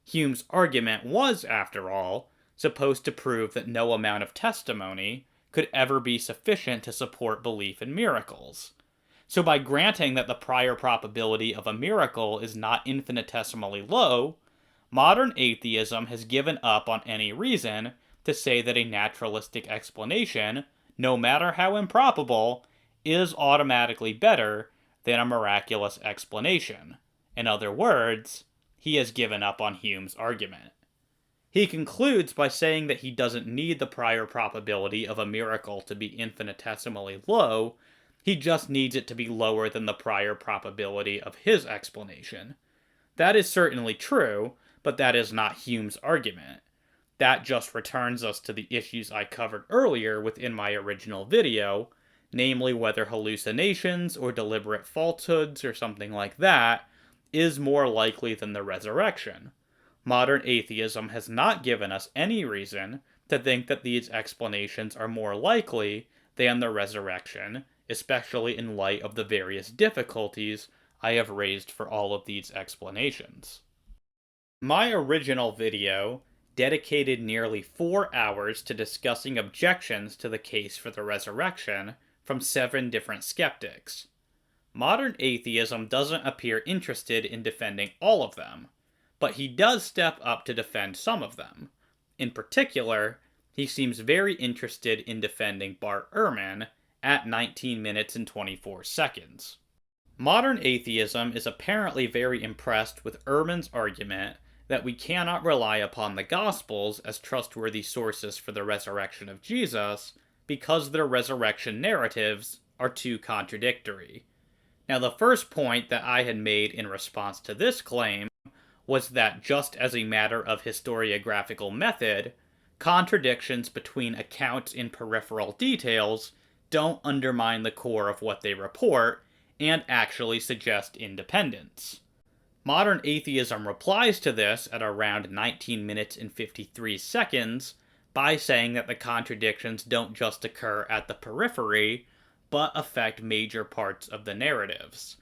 Hume's argument was, after all, supposed to prove that no amount of testimony could ever be sufficient to support belief in miracles. So by granting that the prior probability of a miracle is not infinitesimally low, modern atheism has given up on any reason to say that a naturalistic explanation, no matter how improbable, is automatically better than a miraculous explanation. In other words, he has given up on Hume's argument. He concludes by saying that he doesn't need the prior probability of a miracle to be infinitesimally low, he just needs it to be lower than the prior probability of his explanation. That is certainly true, but that is not Hume's argument. That just returns us to the issues I covered earlier within my original video, namely whether hallucinations or deliberate falsehoods or something like that is more likely than the resurrection. Modern atheism has not given us any reason to think that these explanations are more likely than the resurrection, especially in light of the various difficulties I have raised for all of these explanations. My original video dedicated nearly 4 hours to discussing objections to the case for the resurrection from 7 different skeptics. Modern atheism doesn't appear interested in defending all of them, but he does step up to defend some of them. In particular, he seems very interested in defending Bart Ehrman at 19 minutes and 24 seconds. Modern atheism is apparently very impressed with Ehrman's argument that we cannot rely upon the Gospels as trustworthy sources for the resurrection of Jesus because their resurrection narratives are too contradictory. Now, the first point that I had made in response to this claim was that just as a matter of historiographical method, contradictions between accounts in peripheral details don't undermine the core of what they report and actually suggest independence. Modern atheism replies to this at around 19 minutes and 53 seconds by saying that the contradictions don't just occur at the periphery, but affect major parts of the narratives.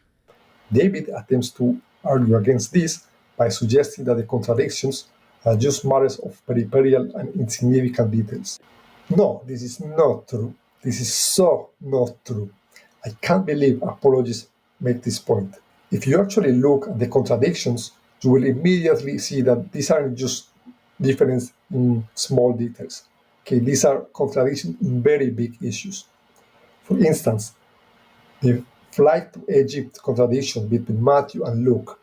David attempts to argue against this by suggesting that the contradictions are just matters of peripheral and insignificant details. No, this is not true. This is so not true. I can't believe apologists make this point. If you actually look at the contradictions, you will immediately see that these aren't just differences in small details. Okay, these are contradictions in very big issues. For instance, the flight to Egypt contradiction between Matthew and Luke.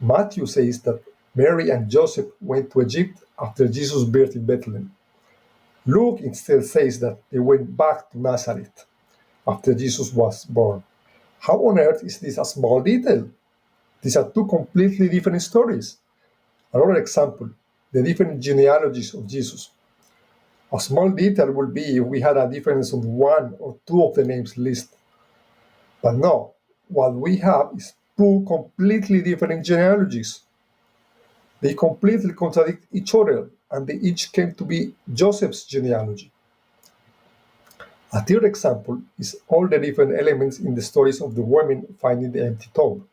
Matthew says that Mary and Joseph went to Egypt after Jesus' birth in Bethlehem. Luke instead says that they went back to Nazareth after Jesus was born. How on earth is this a small detail? These are 2 completely different stories. Another example, the different genealogies of Jesus. A small detail would be if we had a difference on 1 or 2 of the names listed. But no, what we have is 2 completely different genealogies. They completely contradict each other, and they each came to be Joseph's genealogy. A third example is all the different elements in the stories of the women finding the empty tomb.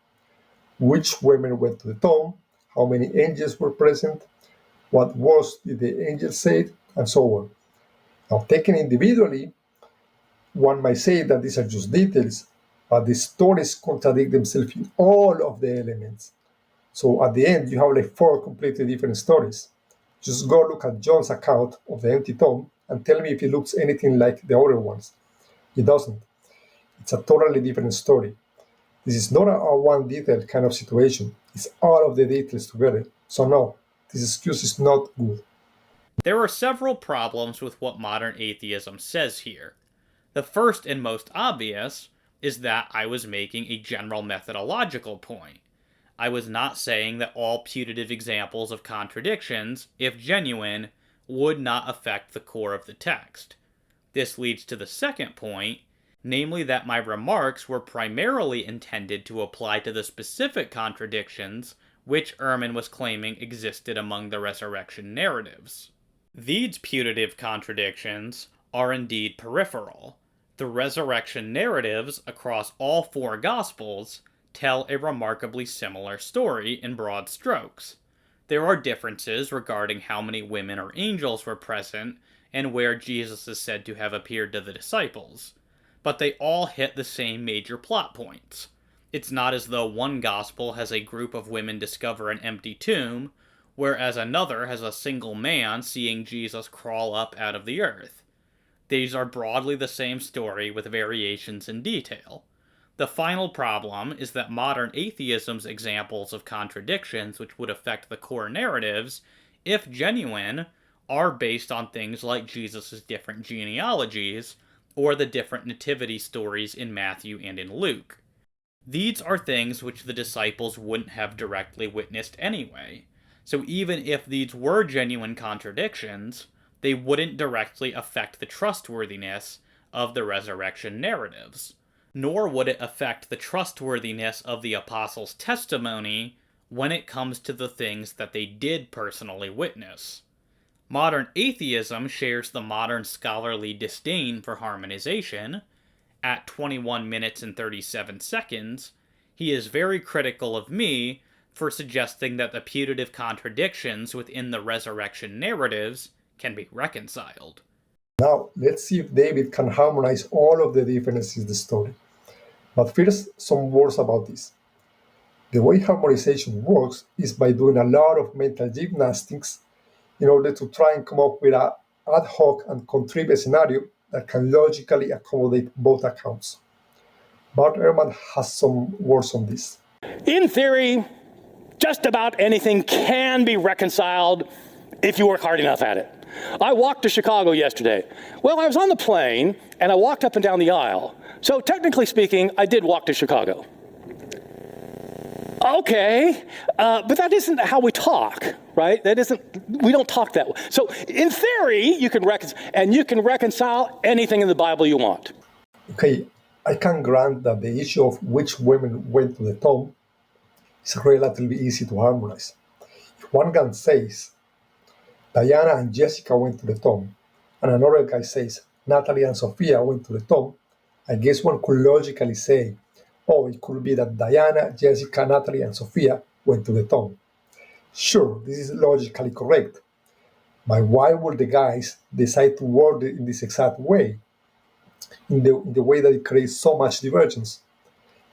Which women went to the tomb, how many angels were present, what words did the angels say, and so on. Now, taken individually, one might say that these are just details, but the stories contradict themselves in all of the elements. So at the end, you have like 4 completely different stories. Just go look at John's account of the empty tomb and tell me if it looks anything like the other ones. It doesn't. It's a totally different story. This is not a one detail kind of situation. It's all of the details together. So no, this excuse is not good. There are several problems with what modern atheism says here. The first and most obvious is that I was making a general methodological point. I was not saying that all putative examples of contradictions, if genuine, would not affect the core of the text. This leads to the second point, namely that my remarks were primarily intended to apply to the specific contradictions which Ehrman was claiming existed among the resurrection narratives. These putative contradictions are indeed peripheral. The resurrection narratives across all 4 Gospels tell a remarkably similar story in broad strokes. There are differences regarding how many women or angels were present and where Jesus is said to have appeared to the disciples, but they all hit the same major plot points. It's not as though one Gospel has a group of women discover an empty tomb, whereas another has a single man seeing Jesus crawl up out of the earth. These are broadly the same story with variations in detail. The final problem is that modern atheism's examples of contradictions which would affect the core narratives, if genuine, are based on things like Jesus' different genealogies, or the different nativity stories in Matthew and in Luke. These are things which the disciples wouldn't have directly witnessed anyway. So even if these were genuine contradictions, they wouldn't directly affect the trustworthiness of the resurrection narratives, nor would it affect the trustworthiness of the apostles' testimony when it comes to the things that they did personally witness. Modern atheism shares the modern scholarly disdain for harmonization. At 21 minutes and 37 seconds, he is very critical of me for suggesting that the putative contradictions within the resurrection narratives can be reconciled. Now, let's see if David can harmonize all of the differences in the story. But first, some words about this. The way harmonization works is by doing a lot of mental gymnastics in order to try and come up with an ad hoc and contrived scenario that can logically accommodate both accounts. Bart Ehrman has some words on this. In theory, just about anything can be reconciled if you work hard enough at it. I walked to Chicago yesterday. Well, I was on the plane, and I walked up and down the aisle. So technically speaking, I did walk to Chicago. Okay, but that isn't how we talk, right? We don't talk that way. So in theory, you can reconcile anything in the Bible you want. Okay, I can grant that the issue of which women went to the tomb is relatively easy to harmonize. If one guy says Diana and Jessica went to the tomb, and another guy says Natalie and Sophia went to the tomb, I guess one could logically say, oh, it could be that Diana, Jessica, Natalie, and Sophia went to the tomb. Sure, this is logically correct. But why would the guys decide to word it in this exact way? In the way that it creates so much divergence?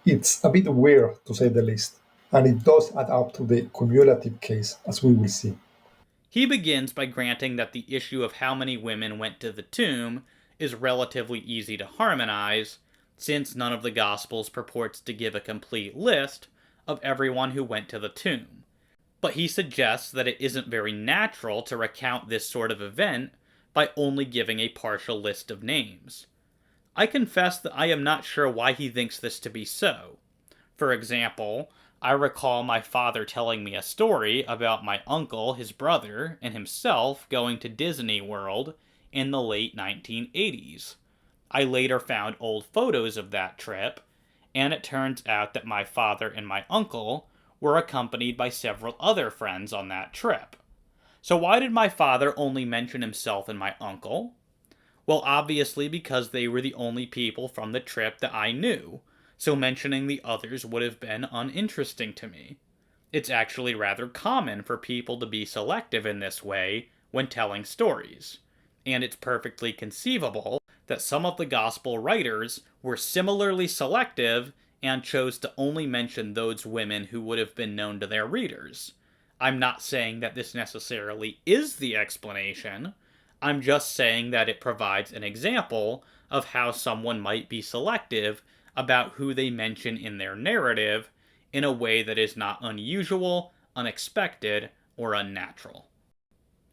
It's a bit weird, to say the least. And it does add up to the cumulative case, as we will see. He begins by granting that the issue of how many women went to the tomb is relatively easy to harmonize, since none of the Gospels purports to give a complete list of everyone who went to the tomb. But he suggests that it isn't very natural to recount this sort of event by only giving a partial list of names. I confess that I am not sure why he thinks this to be so. For example, I recall my father telling me a story about my uncle, his brother, and himself going to Disney World in the late 1980s. I later found old photos of that trip, and it turns out that my father and my uncle were accompanied by several other friends on that trip. So why did my father only mention himself and my uncle? Well, obviously because they were the only people from the trip that I knew, so mentioning the others would have been uninteresting to me. It's actually rather common for people to be selective in this way when telling stories, and it's perfectly conceivable that some of the gospel writers were similarly selective and chose to only mention those women who would have been known to their readers. I'm not saying that this necessarily is the explanation. I'm just saying that it provides an example of how someone might be selective about who they mention in their narrative in a way that is not unusual, unexpected, or unnatural.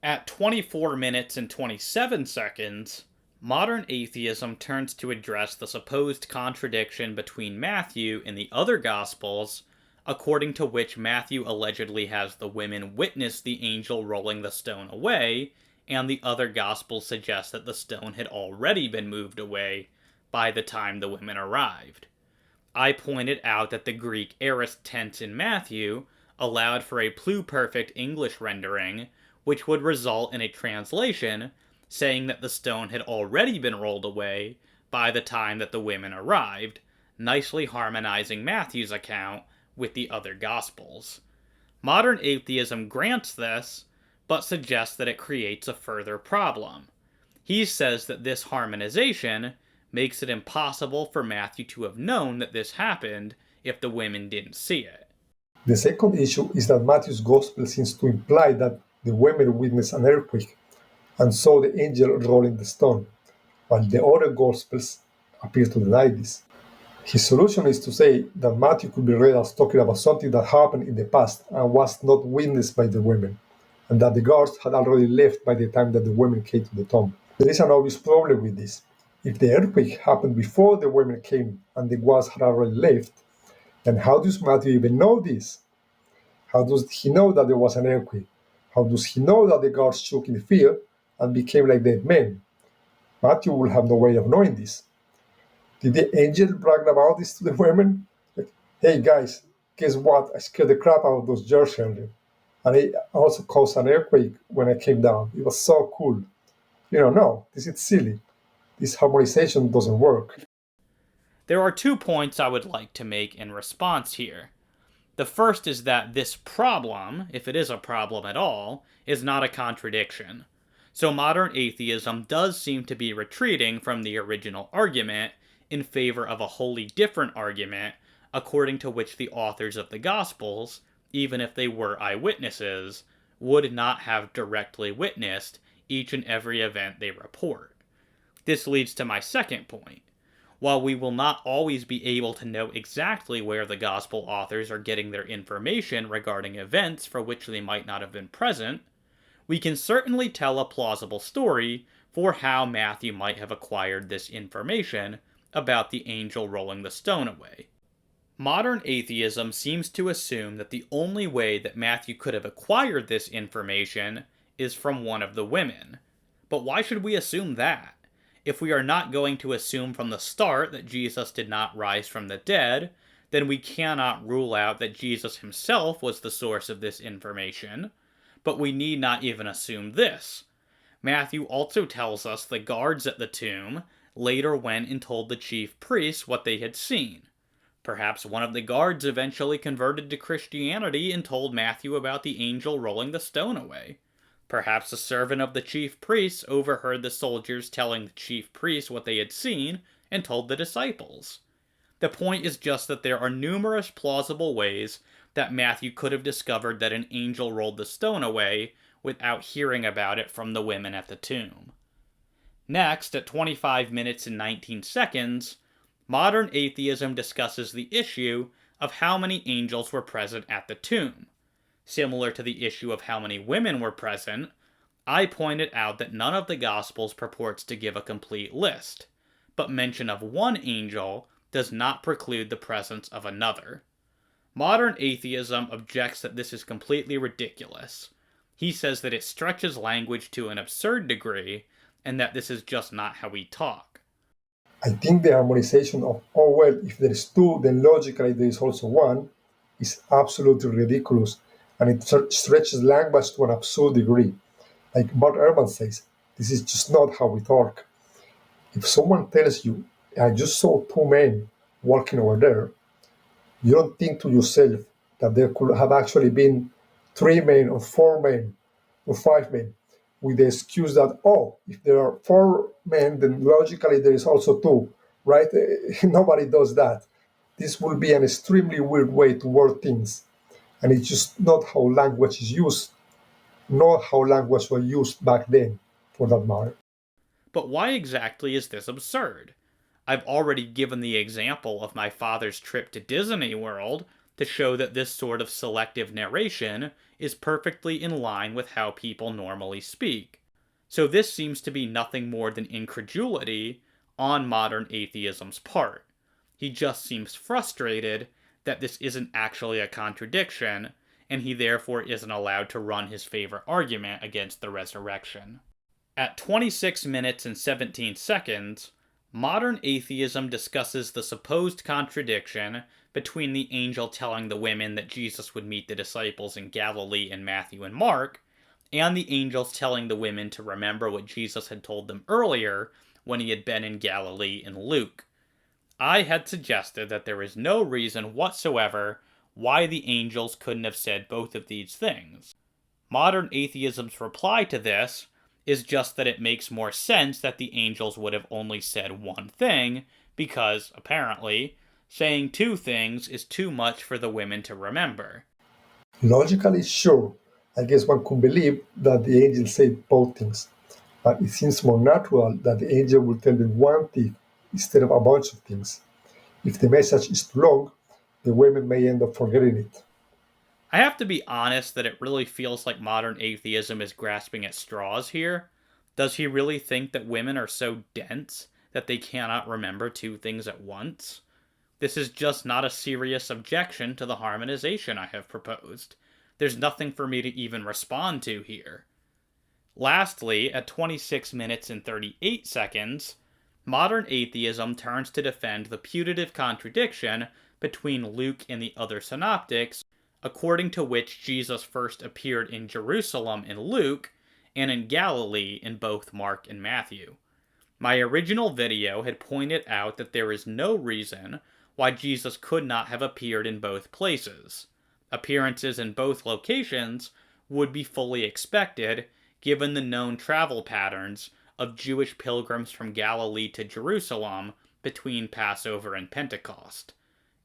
At 24 minutes and 27 seconds, modern atheism turns to address the supposed contradiction between Matthew and the other Gospels, according to which Matthew allegedly has the women witness the angel rolling the stone away, and the other Gospels suggest that the stone had already been moved away by the time the women arrived. I pointed out that the Greek aorist tense in Matthew allowed for a pluperfect English rendering, which would result in a translation saying that the stone had already been rolled away by the time that the women arrived, nicely harmonizing Matthew's account with the other Gospels. Modern atheism grants this, but suggests that it creates a further problem. He says that this harmonization makes it impossible for Matthew to have known that this happened if the women didn't see it. The second issue is that Matthew's Gospel seems to imply that the women witnessed an earthquake and saw the angel rolling the stone, while the other Gospels appear to deny this. His solution is to say that Matthew could be read as talking about something that happened in the past and was not witnessed by the women, and that the guards had already left by the time that the women came to the tomb. There is an obvious problem with this. If the earthquake happened before the women came and the guards had already left, then how does Matthew even know this? How does he know that there was an earthquake? How does he know that the guards shook in fear and became like dead men? Matthew will have no way of knowing this. Did the angel brag about this to the women? Like, hey guys, guess what? I scared the crap out of those George earlier. And it also caused an earthquake when I came down. It was so cool. No, this is silly. This harmonization doesn't work. There are 2 points I would like to make in response here. The first is that this problem, if it is a problem at all, is not a contradiction. So modern atheism does seem to be retreating from the original argument in favor of a wholly different argument, according to which the authors of the Gospels, even if they were eyewitnesses, would not have directly witnessed each and every event they report. This leads to my second point. While we will not always be able to know exactly where the Gospel authors are getting their information regarding events for which they might not have been present, we can certainly tell a plausible story for how Matthew might have acquired this information about the angel rolling the stone away. Modern atheism seems to assume that the only way that Matthew could have acquired this information is from one of the women. But why should we assume that? If we are not going to assume from the start that Jesus did not rise from the dead, then we cannot rule out that Jesus himself was the source of this information. But we need not even assume this. Matthew also tells us the guards at the tomb later went and told the chief priests what they had seen. Perhaps one of the guards eventually converted to Christianity and told Matthew about the angel rolling the stone away. Perhaps a servant of the chief priests overheard the soldiers telling the chief priests what they had seen and told the disciples. The point is just that there are numerous plausible ways that Matthew could have discovered that an angel rolled the stone away without hearing about it from the women at the tomb. Next, at 25 minutes and 19 seconds, modern atheism discusses the issue of how many angels were present at the tomb. Similar to the issue of how many women were present, I pointed out that none of the Gospels purports to give a complete list, but mention of one angel does not preclude the presence of another. Modern atheism objects that this is completely ridiculous. He says that it stretches language to an absurd degree, and that this is just not how we talk. I think the harmonization of, oh well, if there is two, then logically there is also one, is absolutely ridiculous, and it stretches language to an absurd degree. Like Bart Ehrman says, this is just not how we talk. If someone tells you, I just saw two men walking over there, you don't think to yourself that there could have actually been 3 men or 4 men or 5 men. with the excuse that, oh, if there are 4 men, then logically there is also 2, right? Nobody does that. This will be an extremely weird way to word things, and it's just not how language is used, not how language was used back then, for that matter. But why exactly is this absurd? I've already given the example of my father's trip to Disney World to show that this sort of selective narration is perfectly in line with how people normally speak. So this seems to be nothing more than incredulity on modern atheism's part. He just seems frustrated that this isn't actually a contradiction, and he therefore isn't allowed to run his favorite argument against the resurrection. At 26 minutes and 17 seconds, modern atheism discusses the supposed contradiction between the angel telling the women that Jesus would meet the disciples in Galilee in Matthew and Mark, and the angels telling the women to remember what Jesus had told them earlier when he had been in Galilee in Luke. I had suggested that there is no reason whatsoever why the angels couldn't have said both of these things. Modern atheism's reply to this is just that it makes more sense that the angels would have only said one thing, because, apparently, saying 2 things is too much for the women to remember. Logically, sure, I guess one could believe that the angel said both things, but it seems more natural that the angel will tell them one thing instead of a bunch of things. If the message is too long, the women may end up forgetting it. I have to be honest that it really feels like modern atheism is grasping at straws here. Does he really think that women are so dense that they cannot remember 2 things at once? This is just not a serious objection to the harmonization I have proposed. There's nothing for me to even respond to here. Lastly, at 26 minutes and 38 seconds, modern atheism turns to defend the putative contradiction between Luke and the other synoptics, according to which Jesus first appeared in Jerusalem in Luke and in Galilee in both Mark and Matthew. My original video had pointed out that there is no reason why Jesus could not have appeared in both places. Appearances in both locations would be fully expected given the known travel patterns of Jewish pilgrims from Galilee to Jerusalem between Passover and Pentecost.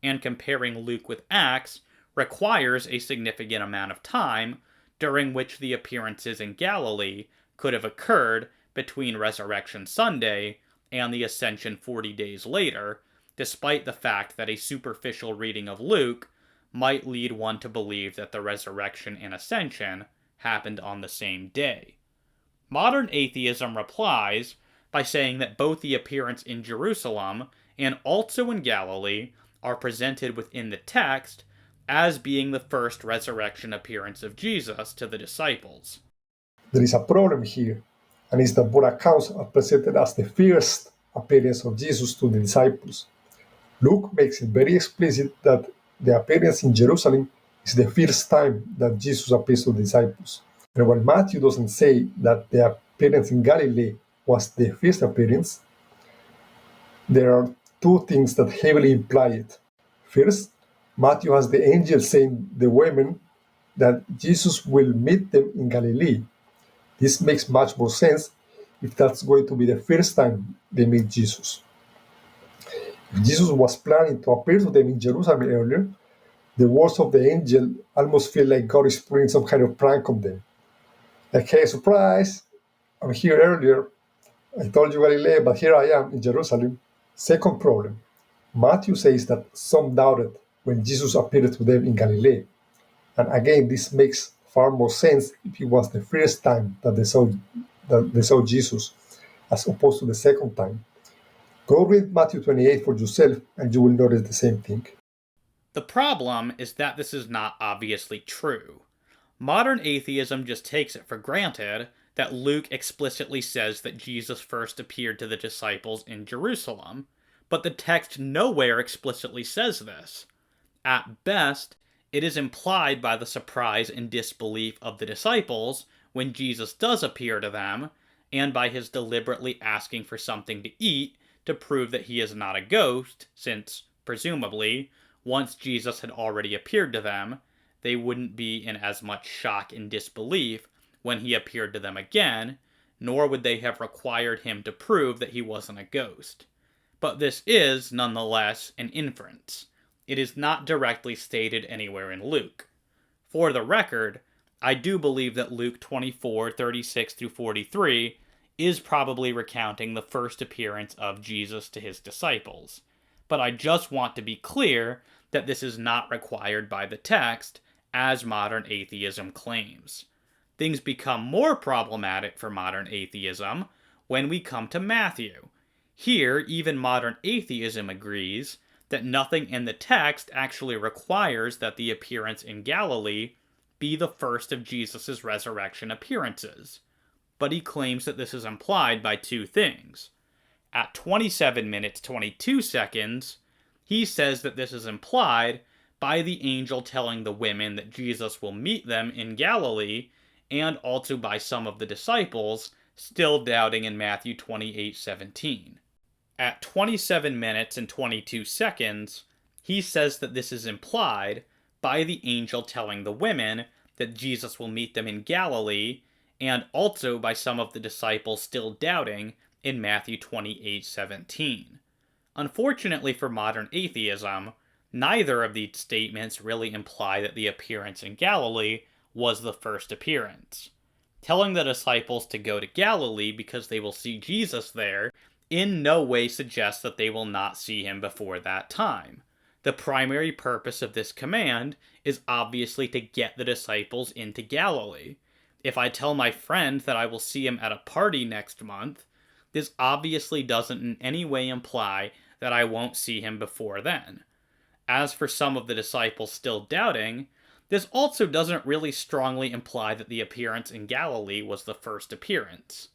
And comparing Luke with Acts requires a significant amount of time during which the appearances in Galilee could have occurred between Resurrection Sunday and the Ascension 40 days later, despite the fact that a superficial reading of Luke might lead one to believe that the resurrection and ascension happened on the same day. Modern atheism replies by saying that both the appearance in Jerusalem and also in Galilee are presented within the text as being the first resurrection appearance of Jesus to the disciples. There is a problem here, and it's that both accounts are presented as the first appearance of Jesus to the disciples. Luke makes it very explicit that the appearance in Jerusalem is the first time that Jesus appears to the disciples. And while Matthew doesn't say that the appearance in Galilee was the first appearance, there are 2 things that heavily imply it. First, Matthew has the angel saying to the women that Jesus will meet them in Galilee. This makes much more sense if that's going to be the first time they meet Jesus. If Jesus was planning to appear to them in Jerusalem earlier, the words of the angel almost feel like God is playing some kind of prank on them. Like, hey, surprise, I'm here earlier. I told you Galilee, but here I am in Jerusalem. Second problem, Matthew says that some doubted when Jesus appeared to them in Galilee. And again, this makes far more sense if it was the first time that they saw Jesus, as opposed to the second time. Go read Matthew 28 for yourself, and you will notice the same thing. The problem is that this is not obviously true. Modern atheism just takes it for granted that Luke explicitly says that Jesus first appeared to the disciples in Jerusalem, but the text nowhere explicitly says this. At best, it is implied by the surprise and disbelief of the disciples when Jesus does appear to them, and by his deliberately asking for something to eat to prove that he is not a ghost, since, presumably, once Jesus had already appeared to them, they wouldn't be in as much shock and disbelief when he appeared to them again, nor would they have required him to prove that he wasn't a ghost. But this is, nonetheless, an inference. It is not directly stated anywhere in Luke. For the record, I do believe that Luke 24:36-43 is probably recounting the first appearance of Jesus to his disciples. But I just want to be clear that this is not required by the text, as modern atheism claims. Things become more problematic for modern atheism when we come to Matthew. Here, even modern atheism agrees that nothing in the text actually requires that the appearance in Galilee be the first of Jesus' resurrection appearances. But he claims that this is implied by two things. At 27 minutes 22 seconds, he says that this is implied by the angel telling the women that Jesus will meet them in Galilee, and also by some of the disciples still doubting in Matthew 28:17. At 27 minutes and 22 seconds, he says that this is implied by the angel telling the women that Jesus will meet them in Galilee, and also by some of the disciples still doubting in Matthew 28:17. Unfortunately for modern atheism, neither of these statements really imply that the appearance in Galilee was the first appearance. Telling the disciples to go to Galilee because they will see Jesus there in no way suggests that they will not see him before that time. The primary purpose of this command is obviously to get the disciples into Galilee. If I tell my friend that I will see him at a party next month, this obviously doesn't in any way imply that I won't see him before then. As for some of the disciples still doubting, this also doesn't really strongly imply that the appearance in Galilee was the first appearance.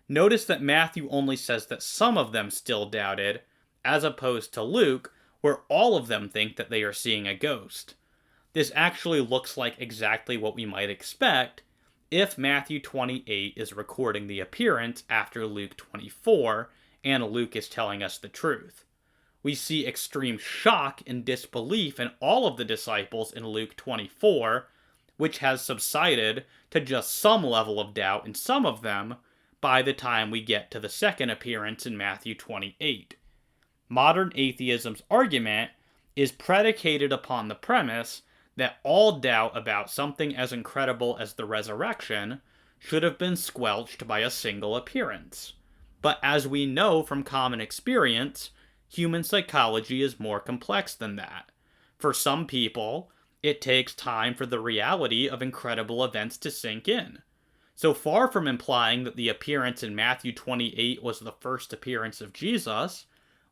Notice that Matthew only says that some of them still doubted, as opposed to Luke, where all of them think that they are seeing a ghost. This actually looks like exactly what we might expect if Matthew 28 is recording the appearance after Luke 24, and Luke is telling us the truth. We see extreme shock and disbelief in all of the disciples in Luke 24, which has subsided to just some level of doubt in some of them by the time we get to the second appearance in Matthew 28. Modern atheism's argument is predicated upon the premise that all doubt about something as incredible as the resurrection should have been squelched by a single appearance. But as we know from common experience, human psychology is more complex than that. For some people, it takes time for the reality of incredible events to sink in. So far from implying that the appearance in Matthew 28 was the first appearance of Jesus,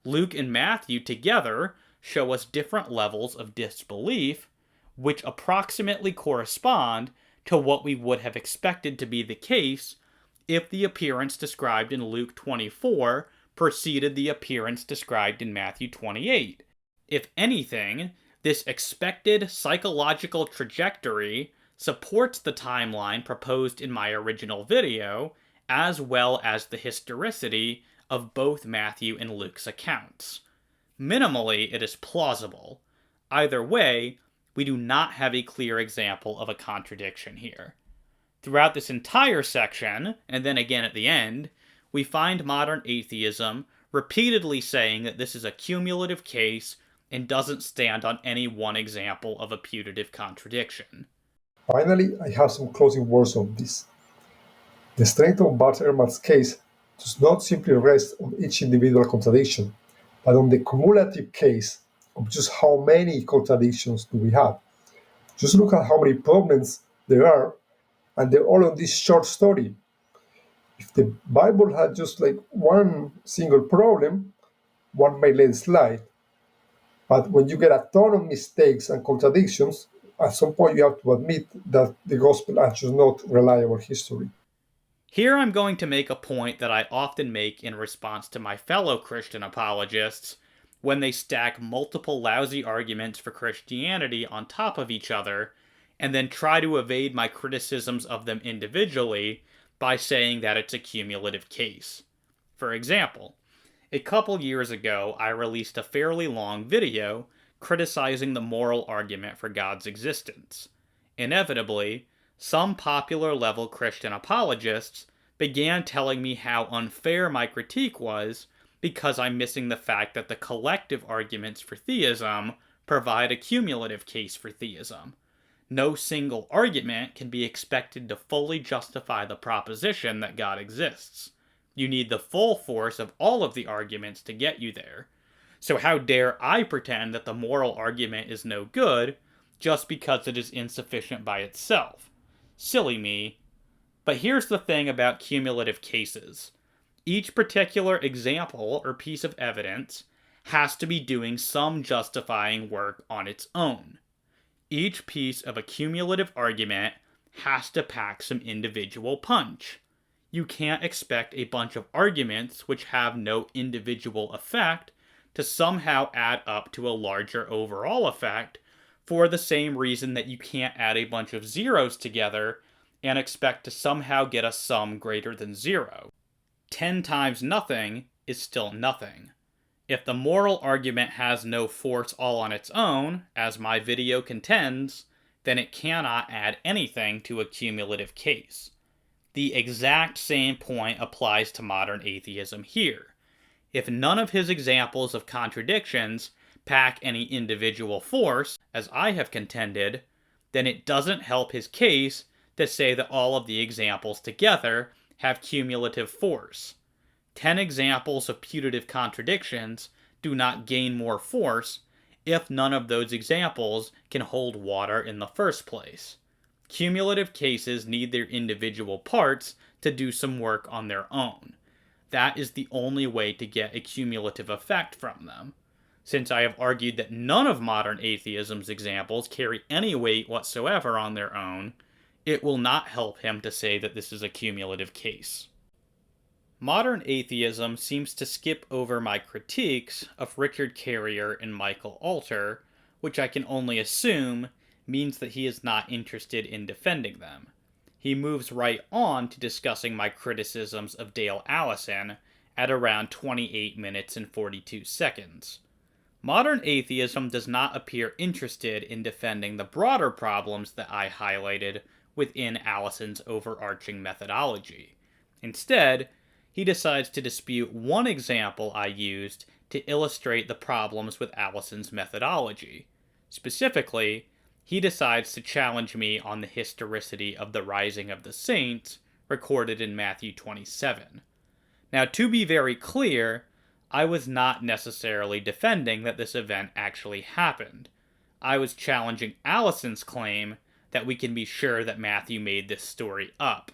Luke and Matthew together show us different levels of disbelief, which approximately correspond to what we would have expected to be the case if the appearance described in Luke 24 preceded the appearance described in Matthew 28. If anything, this expected psychological trajectory supports the timeline proposed in my original video, as well as the historicity of both Matthew and Luke's accounts. Minimally, it is plausible. Either way, we do not have a clear example of a contradiction here. Throughout this entire section, and then again at the end, we find modern atheism repeatedly saying that this is a cumulative case and doesn't stand on any one example of a putative contradiction. Finally, I have some closing words on this. The strength of Bart Ehrman's case does not simply rest on each individual contradiction, but on the cumulative case of just how many contradictions do we have. Just look at how many problems there are, and they're all on this short story. If the Bible had just like one single problem, one might let it slide. But when you get a ton of mistakes and contradictions, at some point you have to admit that the gospel is just not reliable history. Here I'm going to make a point that I often make in response to my fellow Christian apologists when they stack multiple lousy arguments for Christianity on top of each other and then try to evade my criticisms of them individually by saying that it's a cumulative case. For example, a couple years ago I released a fairly long video criticizing the moral argument for God's existence. Inevitably, Some popular level Christian apologists began telling me how unfair my critique was because I'm missing the fact that the collective arguments for theism provide a cumulative case for theism. No single argument can be expected to fully justify the proposition that God exists. You need the full force of all of the arguments to get you there. So how dare I pretend that the moral argument is no good just because it is insufficient by itself? Silly me. But here's the thing about cumulative cases. Each particular example or piece of evidence has to be doing some justifying work on its own. Each piece of a cumulative argument has to pack some individual punch. You can't expect a bunch of arguments which have no individual effect to somehow add up to a larger overall effect for the same reason that you can't add a bunch of zeros together and expect to somehow get a sum greater than 0. 10 times nothing is still nothing. If the moral argument has no force all on its own, as my video contends, then it cannot add anything to a cumulative case. The exact same point applies to modern atheism here. If none of his examples of contradictions pack any individual force, as I have contended, then it doesn't help his case to say that all of the examples together have cumulative force. 10 examples of putative contradictions do not gain more force if none of those examples can hold water in the first place. Cumulative cases need their individual parts to do some work on their own. That is the only way to get a cumulative effect from them. Since I have argued that none of modern atheism's examples carry any weight whatsoever on their own, it will not help him to say that this is a cumulative case. Modern atheism seems to skip over my critiques of Richard Carrier and Michael Alter, which I can only assume means that he is not interested in defending them. He moves right on to discussing my criticisms of Dale Allison at around 28 minutes and 42 seconds. Modern atheism does not appear interested in defending the broader problems that I highlighted within Allison's overarching methodology. Instead, he decides to dispute one example I used to illustrate the problems with Allison's methodology. Specifically, he decides to challenge me on the historicity of the rising of the saints recorded in Matthew 27. Now, to be very clear, I was not necessarily defending that this event actually happened. I was challenging Allison's claim that we can be sure that Matthew made this story up.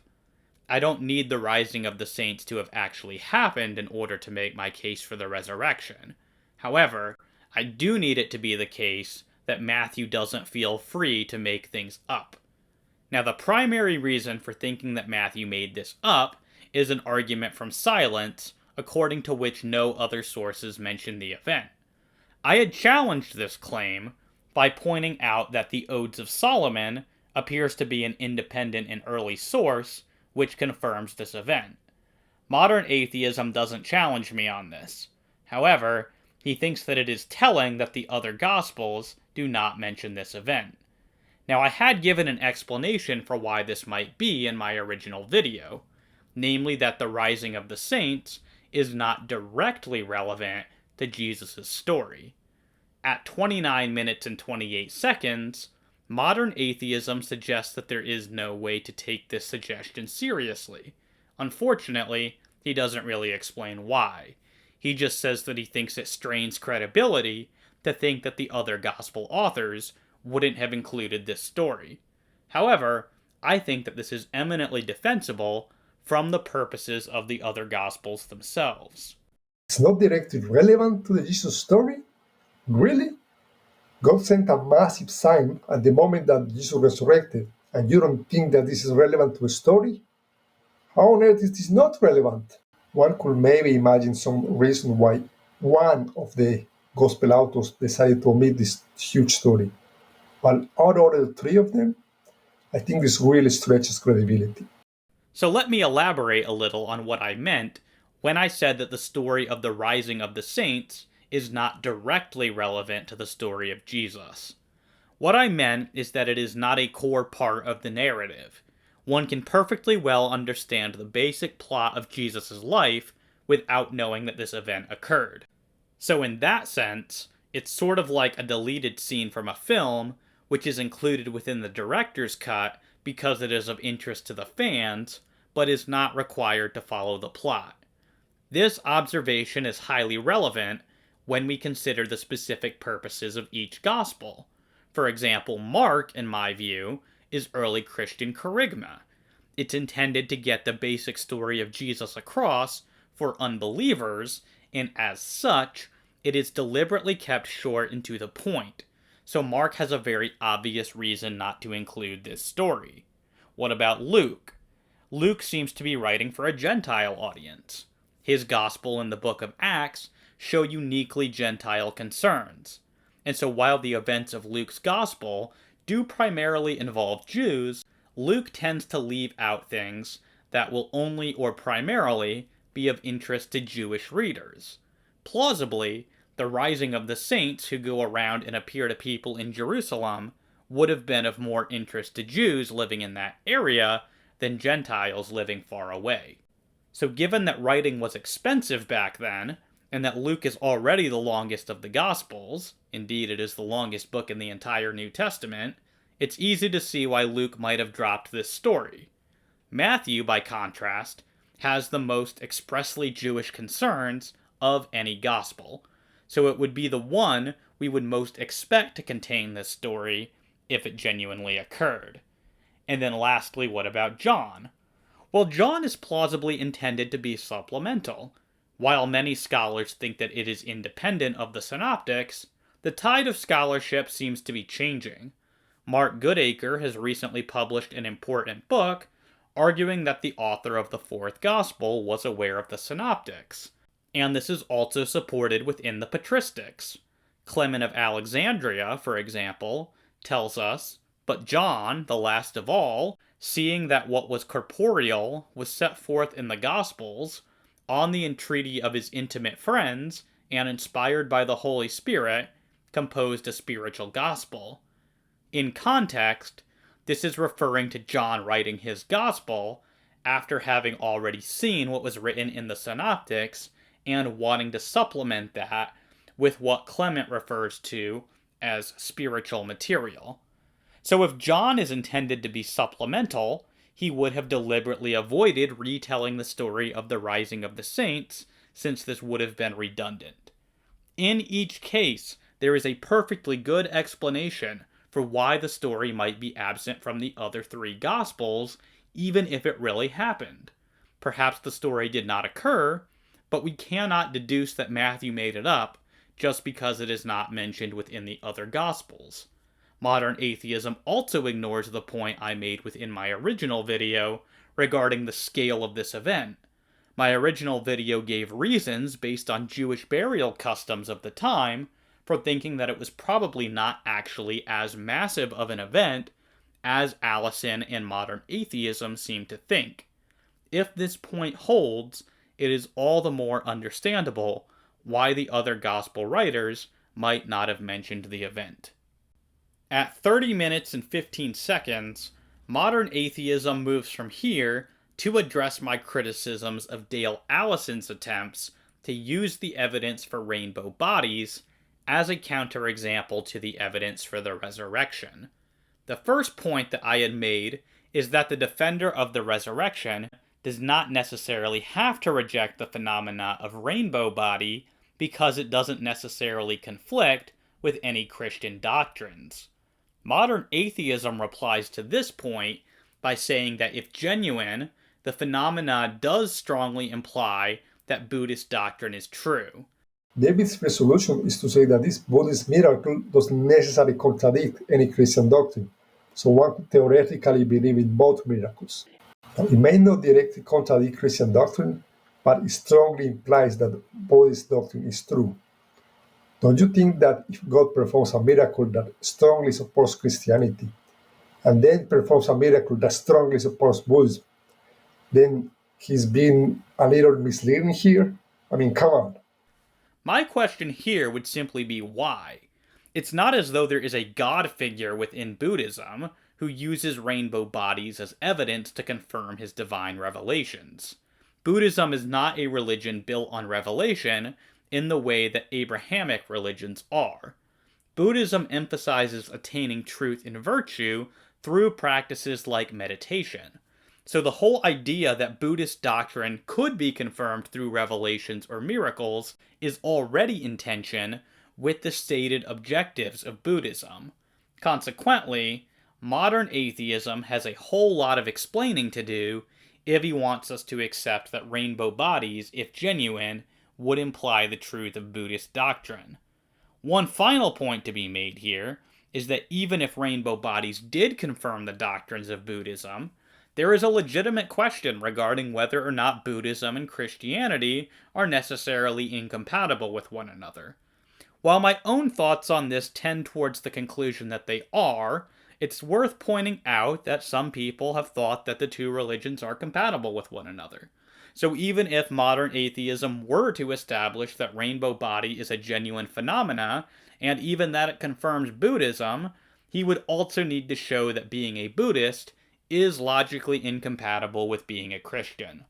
I don't need the rising of the saints to have actually happened in order to make my case for the resurrection. However, I do need it to be the case that Matthew doesn't feel free to make things up. Now, the primary reason for thinking that Matthew made this up is an argument from silence, according to which no other sources mention the event. I had challenged this claim by pointing out that the Odes of Solomon appears to be an independent and early source, which confirms this event. Modern atheism doesn't challenge me on this. However, he thinks that it is telling that the other Gospels do not mention this event. Now, I had given an explanation for why this might be in my original video, namely that the rising of the saints is not directly relevant to Jesus' story. At 29 minutes and 28 seconds, modern atheism suggests that there is no way to take this suggestion seriously. Unfortunately, he doesn't really explain why. He just says that he thinks it strains credibility to think that the other gospel authors wouldn't have included this story. However, I think that this is eminently defensible from the purposes of the other gospels themselves. It's not directly relevant to the Jesus story? Really? God sent a massive sign at the moment that Jesus resurrected, and you don't think that this is relevant to a story? How on earth is this not relevant? One could maybe imagine some reason why one of the gospel authors decided to omit this huge story. But out of the three of them, I think this really stretches credibility. So let me elaborate a little on what I meant when I said that the story of the rising of the saints is not directly relevant to the story of Jesus. What I meant is that it is not a core part of the narrative. One can perfectly well understand the basic plot of Jesus' life without knowing that this event occurred. So in that sense, it's sort of like a deleted scene from a film, which is included within the director's cut because it is of interest to the fans, but is not required to follow the plot. This observation is highly relevant when we consider the specific purposes of each gospel. For example, Mark, in my view, is early Christian kerygma. It's intended to get the basic story of Jesus across for unbelievers, and as such, it is deliberately kept short and to the point. So Mark has a very obvious reason not to include this story. What about Luke? Luke seems to be writing for a Gentile audience. His gospel and the book of Acts show uniquely Gentile concerns. And so while the events of Luke's gospel do primarily involve Jews, Luke tends to leave out things that will only or primarily be of interest to Jewish readers. Plausibly, the rising of the saints who go around and appear to people in Jerusalem would have been of more interest to Jews living in that area than Gentiles living far away. So given that writing was expensive back then, and that Luke is already the longest of the Gospels, indeed it is the longest book in the entire New Testament, it's easy to see why Luke might have dropped this story. Matthew, by contrast, has the most expressly Jewish concerns of any Gospel, so it would be the one we would most expect to contain this story if it genuinely occurred. And then lastly, what about John? Well, John is plausibly intended to be supplemental. While many scholars think that it is independent of the Synoptics, the tide of scholarship seems to be changing. Mark Goodacre has recently published an important book arguing that the author of the fourth Gospel was aware of the Synoptics, and this is also supported within the patristics. Clement of Alexandria, for example, tells us, "But John, the last of all, seeing that what was corporeal was set forth in the Gospels, on the entreaty of his intimate friends, and inspired by the Holy Spirit, composed a spiritual gospel." In context, this is referring to John writing his gospel after having already seen what was written in the Synoptics and wanting to supplement that with what Clement refers to as spiritual material. So if John is intended to be supplemental, he would have deliberately avoided retelling the story of the rising of the saints, since this would have been redundant. In each case, there is a perfectly good explanation for why the story might be absent from the other three Gospels, even if it really happened. Perhaps the story did not occur, but we cannot deduce that Matthew made it up just because it is not mentioned within the other Gospels. Modern atheism also ignores the point I made within my original video regarding the scale of this event. My original video gave reasons based on Jewish burial customs of the time for thinking that it was probably not actually as massive of an event as Allison and modern atheism seem to think. If this point holds, it is all the more understandable why the other gospel writers might not have mentioned the event. At 30 minutes and 15 seconds, modern atheism moves from here to address my criticisms of Dale Allison's attempts to use the evidence for rainbow bodies as a counterexample to the evidence for the resurrection. The first point that I had made is that the defender of the resurrection does not necessarily have to reject the phenomena of rainbow body because it doesn't necessarily conflict with any Christian doctrines. Modern atheism replies to this point by saying that if genuine, the phenomena does strongly imply that Buddhist doctrine is true. David's resolution is to say that this Buddhist miracle doesn't necessarily contradict any Christian doctrine, so one could theoretically believe in both miracles. Now, it may not directly contradict Christian doctrine, but it strongly implies that Buddhist doctrine is true. Don't you think that if God performs a miracle that strongly supports Christianity, and then performs a miracle that strongly supports Buddhism, then he's being a little misleading here? I mean, come on. My question here would simply be why. It's not as though there is a god figure within Buddhism who uses rainbow bodies as evidence to confirm his divine revelations. Buddhism is not a religion built on revelation in the way that Abrahamic religions are. Buddhism emphasizes attaining truth in virtue through practices like meditation. So the whole idea that Buddhist doctrine could be confirmed through revelations or miracles is already in tension with the stated objectives of Buddhism. Consequently, modern atheism has a whole lot of explaining to do if he wants us to accept that rainbow bodies, if genuine, would imply the truth of Buddhist doctrine. One final point to be made here is that even if rainbow bodies did confirm the doctrines of Buddhism, there is a legitimate question regarding whether or not Buddhism and Christianity are necessarily incompatible with one another. While my own thoughts on this tend towards the conclusion that they are, it's worth pointing out that some people have thought that the two religions are compatible with one another. So even if modern atheism were to establish that rainbow body is a genuine phenomena, and even that it confirms Buddhism, he would also need to show that being a Buddhist is logically incompatible with being a Christian.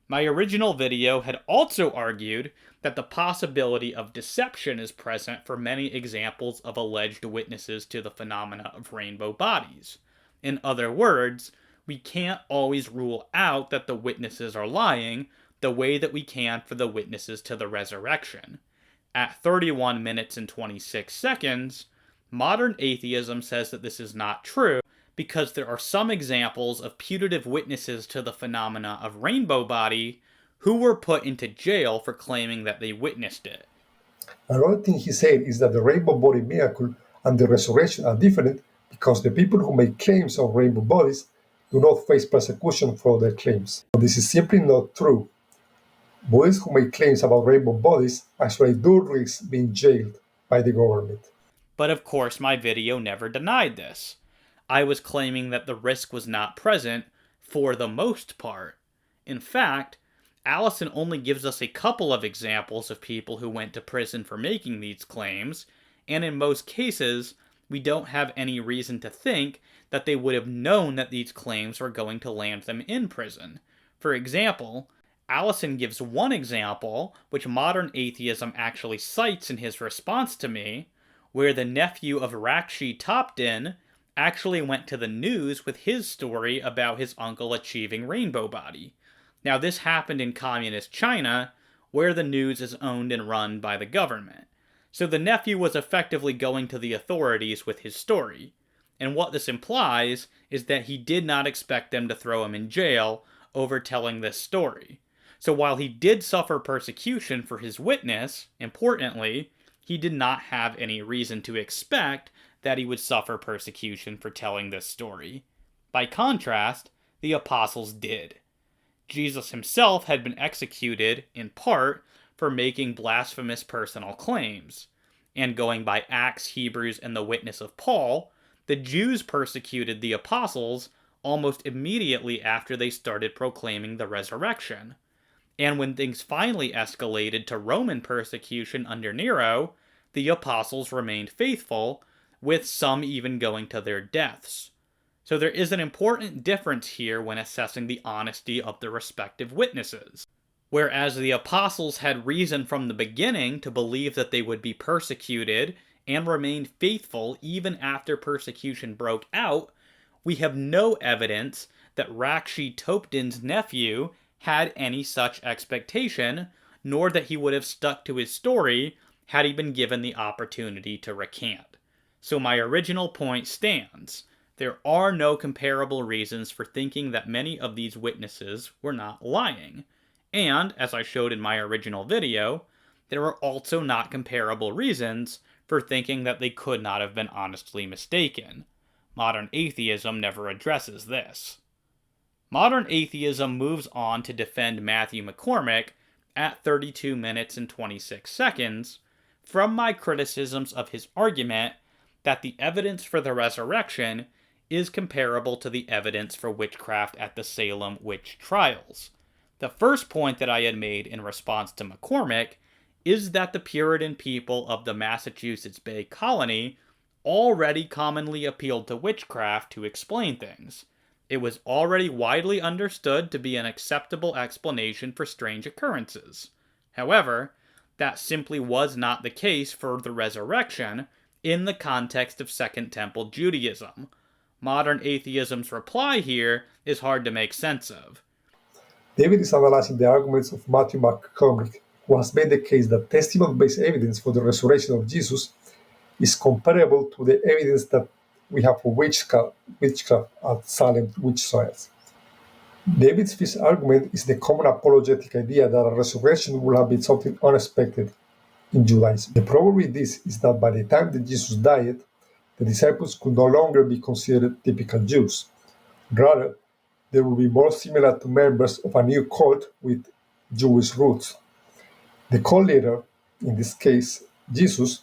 My original video had also argued that the possibility of deception is present for many examples of alleged witnesses to the phenomena of rainbow bodies. In other words, we can't always rule out that the witnesses are lying the way that we can for the witnesses to the resurrection. At 31 minutes and 26 seconds, modern atheism says that this is not true because there are some examples of putative witnesses to the phenomena of rainbow body who were put into jail for claiming that they witnessed it. Another thing he said is that the rainbow body miracle and the resurrection are different because the people who make claims of rainbow bodies do not face persecution for their claims. This is simply not true. Buddhists who make claims about rainbow bodies actually do risk being jailed by the government. But of course my video never denied this. I was claiming that the risk was not present for the most part. In fact, Allison only gives us a couple of examples of people who went to prison for making these claims, and in most cases, we don't have any reason to think that they would have known that these claims were going to land them in prison. For example, Allison gives one example, which modern atheism actually cites in his response to me, where the nephew of Rakshi Topden actually went to the news with his story about his uncle achieving rainbow body. Now this happened in communist China, where the news is owned and run by the government. So the nephew was effectively going to the authorities with his story. And what this implies is that he did not expect them to throw him in jail over telling this story. So while he did suffer persecution for his witness, importantly, he did not have any reason to expect that he would suffer persecution for telling this story. By contrast, the apostles did. Jesus himself had been executed, in part, for making blasphemous personal claims. And going by Acts, Hebrews, and the witness of Paul, the Jews persecuted the apostles almost immediately after they started proclaiming the resurrection. And when things finally escalated to Roman persecution under Nero, the apostles remained faithful, with some even going to their deaths. So there is an important difference here when assessing the honesty of the respective witnesses. Whereas the apostles had reason from the beginning to believe that they would be persecuted and remained faithful even after persecution broke out, we have no evidence that Rakshi Topden's nephew had any such expectation, nor that he would have stuck to his story had he been given the opportunity to recant. So my original point stands. There are no comparable reasons for thinking that many of these witnesses were not lying. And, as I showed in my original video, there are also not comparable reasons for thinking that they could not have been honestly mistaken. Modern atheism never addresses this. Modern atheism moves on to defend Matthew McCormick at 32 minutes and 26 seconds from my criticisms of his argument that the evidence for the resurrection is comparable to the evidence for witchcraft at the Salem witch trials. The first point that I had made in response to McCormick is that the Puritan people of the Massachusetts Bay Colony already commonly appealed to witchcraft to explain things. It was already widely understood to be an acceptable explanation for strange occurrences. However, that simply was not the case for the resurrection in the context of Second Temple Judaism. Modern atheism's reply here is hard to make sense of. David is analyzing the arguments of Matthew McCormick, who has made the case that testimony-based evidence for the resurrection of Jesus is comparable to the evidence that we have for witchcraft at Salem witch trials. David's fifth argument is the common apologetic idea that a resurrection would have been something unexpected in Judaism. The problem with this is that by the time that Jesus died, the disciples could no longer be considered typical Jews. Rather, they would be more similar to members of a new cult with Jewish roots. The cult leader, in this case Jesus,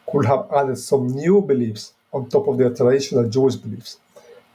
could have added some new beliefs on top of their traditional Jewish beliefs,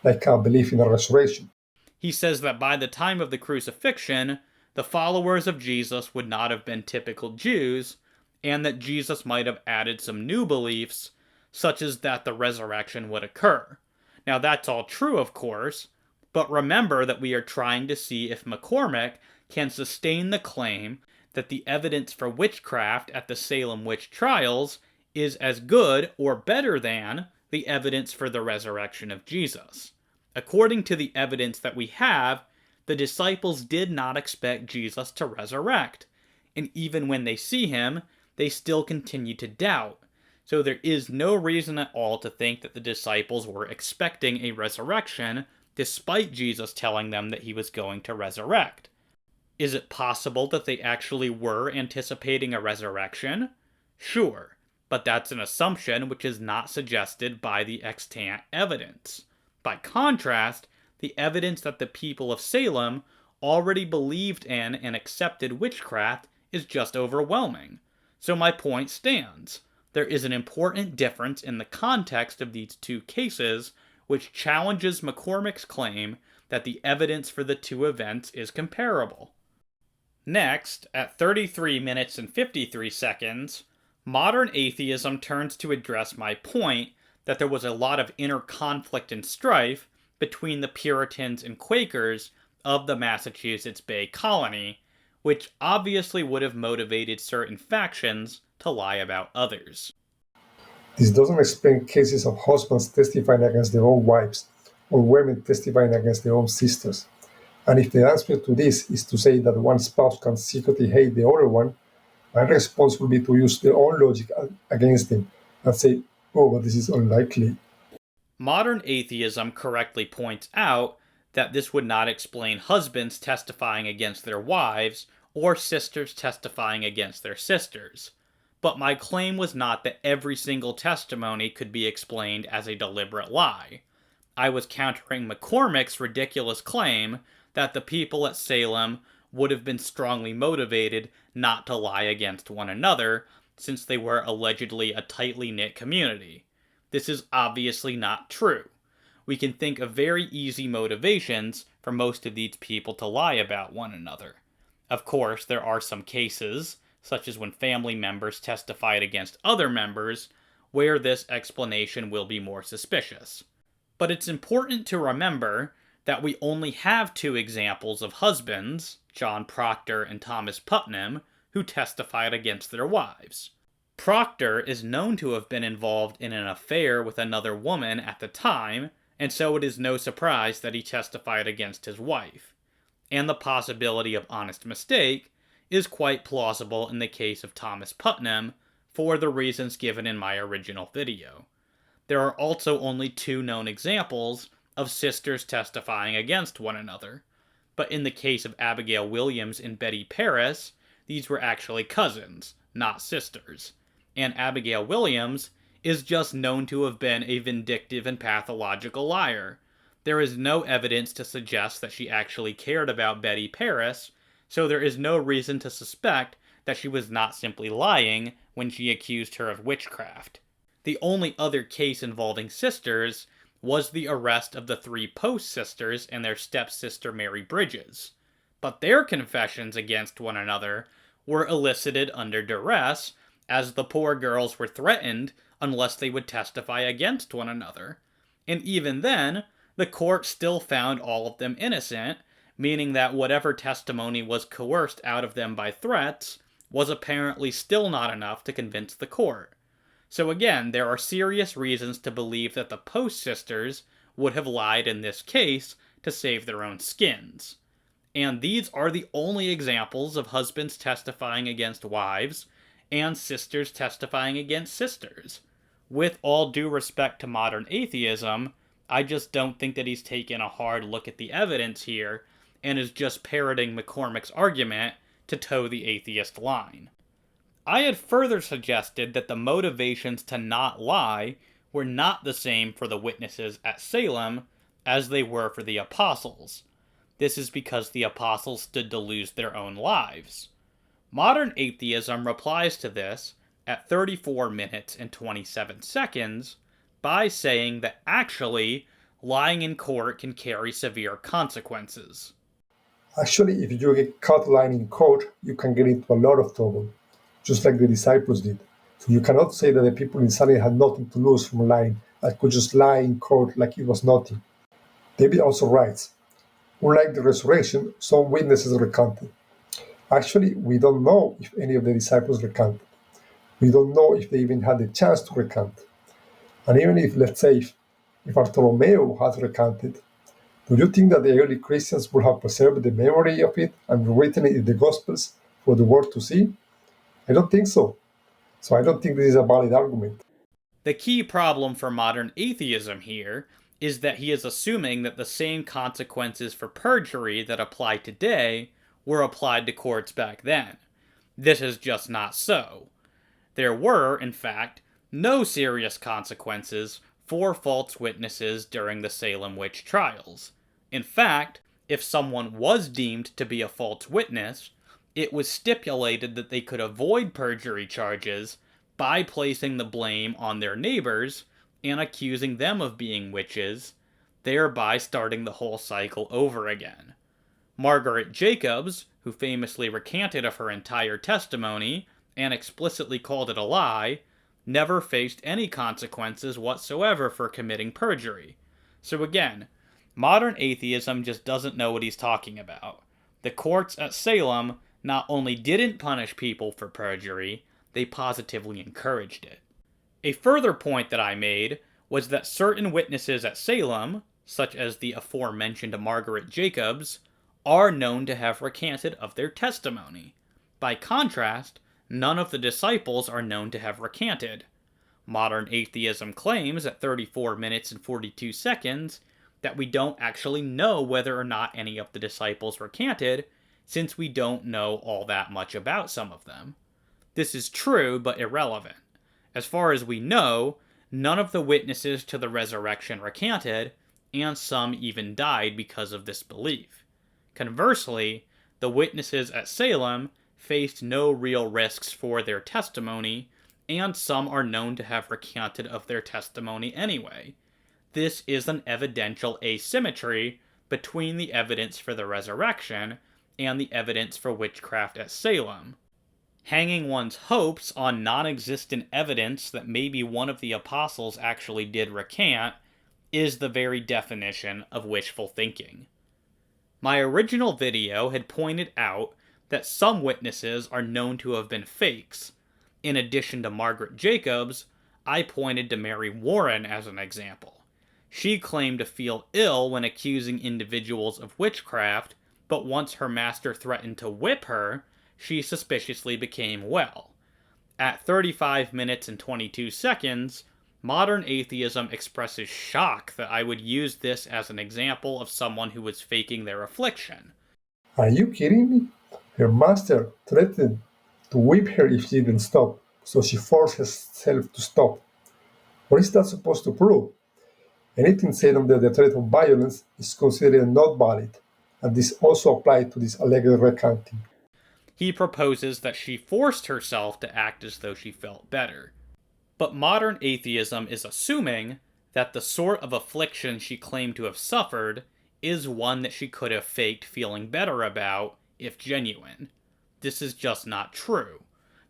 like a belief in a resurrection. He says that by the time of the crucifixion, the followers of Jesus would not have been typical Jews, and that Jesus might have added some new beliefs, such as that the resurrection would occur. Now that's all true, of course, but remember that we are trying to see if McCormick can sustain the claim that the evidence for witchcraft at the Salem witch trials is as good or better than the evidence for the resurrection of Jesus. According to the evidence that we have, the disciples did not expect Jesus to resurrect, and even when they see him, they still continue to doubt. So there is no reason at all to think that the disciples were expecting a resurrection, despite Jesus telling them that he was going to resurrect. Is it possible that they actually were anticipating a resurrection? Sure, but that's an assumption which is not suggested by the extant evidence. By contrast, the evidence that the people of Salem already believed in and accepted witchcraft is just overwhelming. So my point stands. There is an important difference in the context of these two cases, which challenges McCormick's claim that the evidence for the two events is comparable. Next, at 33 minutes and 53 seconds, modern atheism turns to address my point that there was a lot of inner conflict and strife between the Puritans and Quakers of the Massachusetts Bay Colony, which obviously would have motivated certain factions to lie about others. This doesn't explain cases of husbands testifying against their own wives or women testifying against their own sisters. And if the answer to this is to say that one spouse can secretly hate the other one, my response would be to use their own logic against them and say, oh, but this is unlikely. Modern atheism correctly points out that this would not explain husbands testifying against their wives or sisters testifying against their sisters. But my claim was not that every single testimony could be explained as a deliberate lie. I was countering McCormick's ridiculous claim that the people at Salem would have been strongly motivated not to lie against one another, since they were allegedly a tightly knit community. This is obviously not true. We can think of very easy motivations for most of these people to lie about one another. Of course, there are some cases, such as when family members testified against other members, where this explanation will be more suspicious. But it's important to remember that we only have two examples of husbands, John Proctor and Thomas Putnam, who testified against their wives. Proctor is known to have been involved in an affair with another woman at the time, and so it is no surprise that he testified against his wife. And the possibility of honest mistake is quite plausible in the case of Thomas Putnam, for the reasons given in my original video. There are also only two known examples of sisters testifying against one another, but in the case of Abigail Williams and Betty Paris, these were actually cousins, not sisters, and Abigail Williams is just known to have been a vindictive and pathological liar. There is no evidence to suggest that she actually cared about Betty Paris, so there is no reason to suspect that she was not simply lying when she accused her of witchcraft. The only other case involving sisters was the arrest of the three Post sisters and their stepsister Mary Bridges. But their confessions against one another were elicited under duress, as the poor girls were threatened unless they would testify against one another. And even then, the court still found all of them innocent, meaning that whatever testimony was coerced out of them by threats was apparently still not enough to convince the court. So again, there are serious reasons to believe that the Post sisters would have lied in this case to save their own skins. And these are the only examples of husbands testifying against wives and sisters testifying against sisters. With all due respect to modern atheism, I just don't think that he's taken a hard look at the evidence here and is just parroting McCormick's argument to toe the atheist line. I had further suggested that the motivations to not lie were not the same for the witnesses at Salem as they were for the apostles. This is because the apostles stood to lose their own lives. Modern atheism replies to this at 34 minutes and 27 seconds by saying that actually, lying in court can carry severe consequences. Actually, if you get caught lying in court, you can get into a lot of trouble, just like the disciples did. So you cannot say that the people in Salem had nothing to lose from lying and could just lie in court like it was nothing. David also writes, unlike the resurrection, some witnesses recanted. Actually, we don't know if any of the disciples recanted. We don't know if they even had the chance to recant. And even if, let's say, if Bartholomew had recanted, do you think that the early Christians would have preserved the memory of it and written it in the Gospels for the world to see? I don't think so. So I don't think this is a valid argument. The key problem for modern atheism here is that he is assuming that the same consequences for perjury that apply today were applied to courts back then. This is just not so. There were, in fact, no serious consequences for false witnesses during the Salem witch trials. In fact, if someone was deemed to be a false witness, it was stipulated that they could avoid perjury charges by placing the blame on their neighbors and accusing them of being witches, thereby starting the whole cycle over again. Margaret Jacobs, who famously recanted of her entire testimony and explicitly called it a lie, never faced any consequences whatsoever for committing perjury. So again, modern atheism just doesn't know what he's talking about. The courts at Salem not only didn't punish people for perjury, they positively encouraged it. A further point that I made was that certain witnesses at Salem, such as the aforementioned Margaret Jacobs, are known to have recanted of their testimony. By contrast, none of the disciples are known to have recanted. Modern atheism claims at 34 minutes and 42 seconds that we don't actually know whether or not any of the disciples recanted, since we don't know all that much about some of them. This is true, but irrelevant. As far as we know, none of the witnesses to the resurrection recanted, and some even died because of this belief. Conversely, the witnesses at Salem faced no real risks for their testimony, and some are known to have recanted of their testimony anyway. This is an evidential asymmetry between the evidence for the resurrection and the evidence for witchcraft at Salem. Hanging one's hopes on non-existent evidence that maybe one of the apostles actually did recant is the very definition of wishful thinking. My original video had pointed out that some witnesses are known to have been fakes. In addition to Margaret Jacobs, I pointed to Mary Warren as an example. She claimed to feel ill when accusing individuals of witchcraft, but once her master threatened to whip her, she suspiciously became well. At 35 minutes and 22 seconds, modern atheism expresses shock that I would use this as an example of someone who was faking their affliction. Are you kidding me? Her master threatened to whip her if she didn't stop, so she forced herself to stop. What is that supposed to prove? Anything said under the threat of violence is considered not valid, and this also applies to this alleged recanting. He proposes that she forced herself to act as though she felt better. But modern atheism is assuming that the sort of affliction she claimed to have suffered is one that she could have faked feeling better about, if genuine. This is just not true.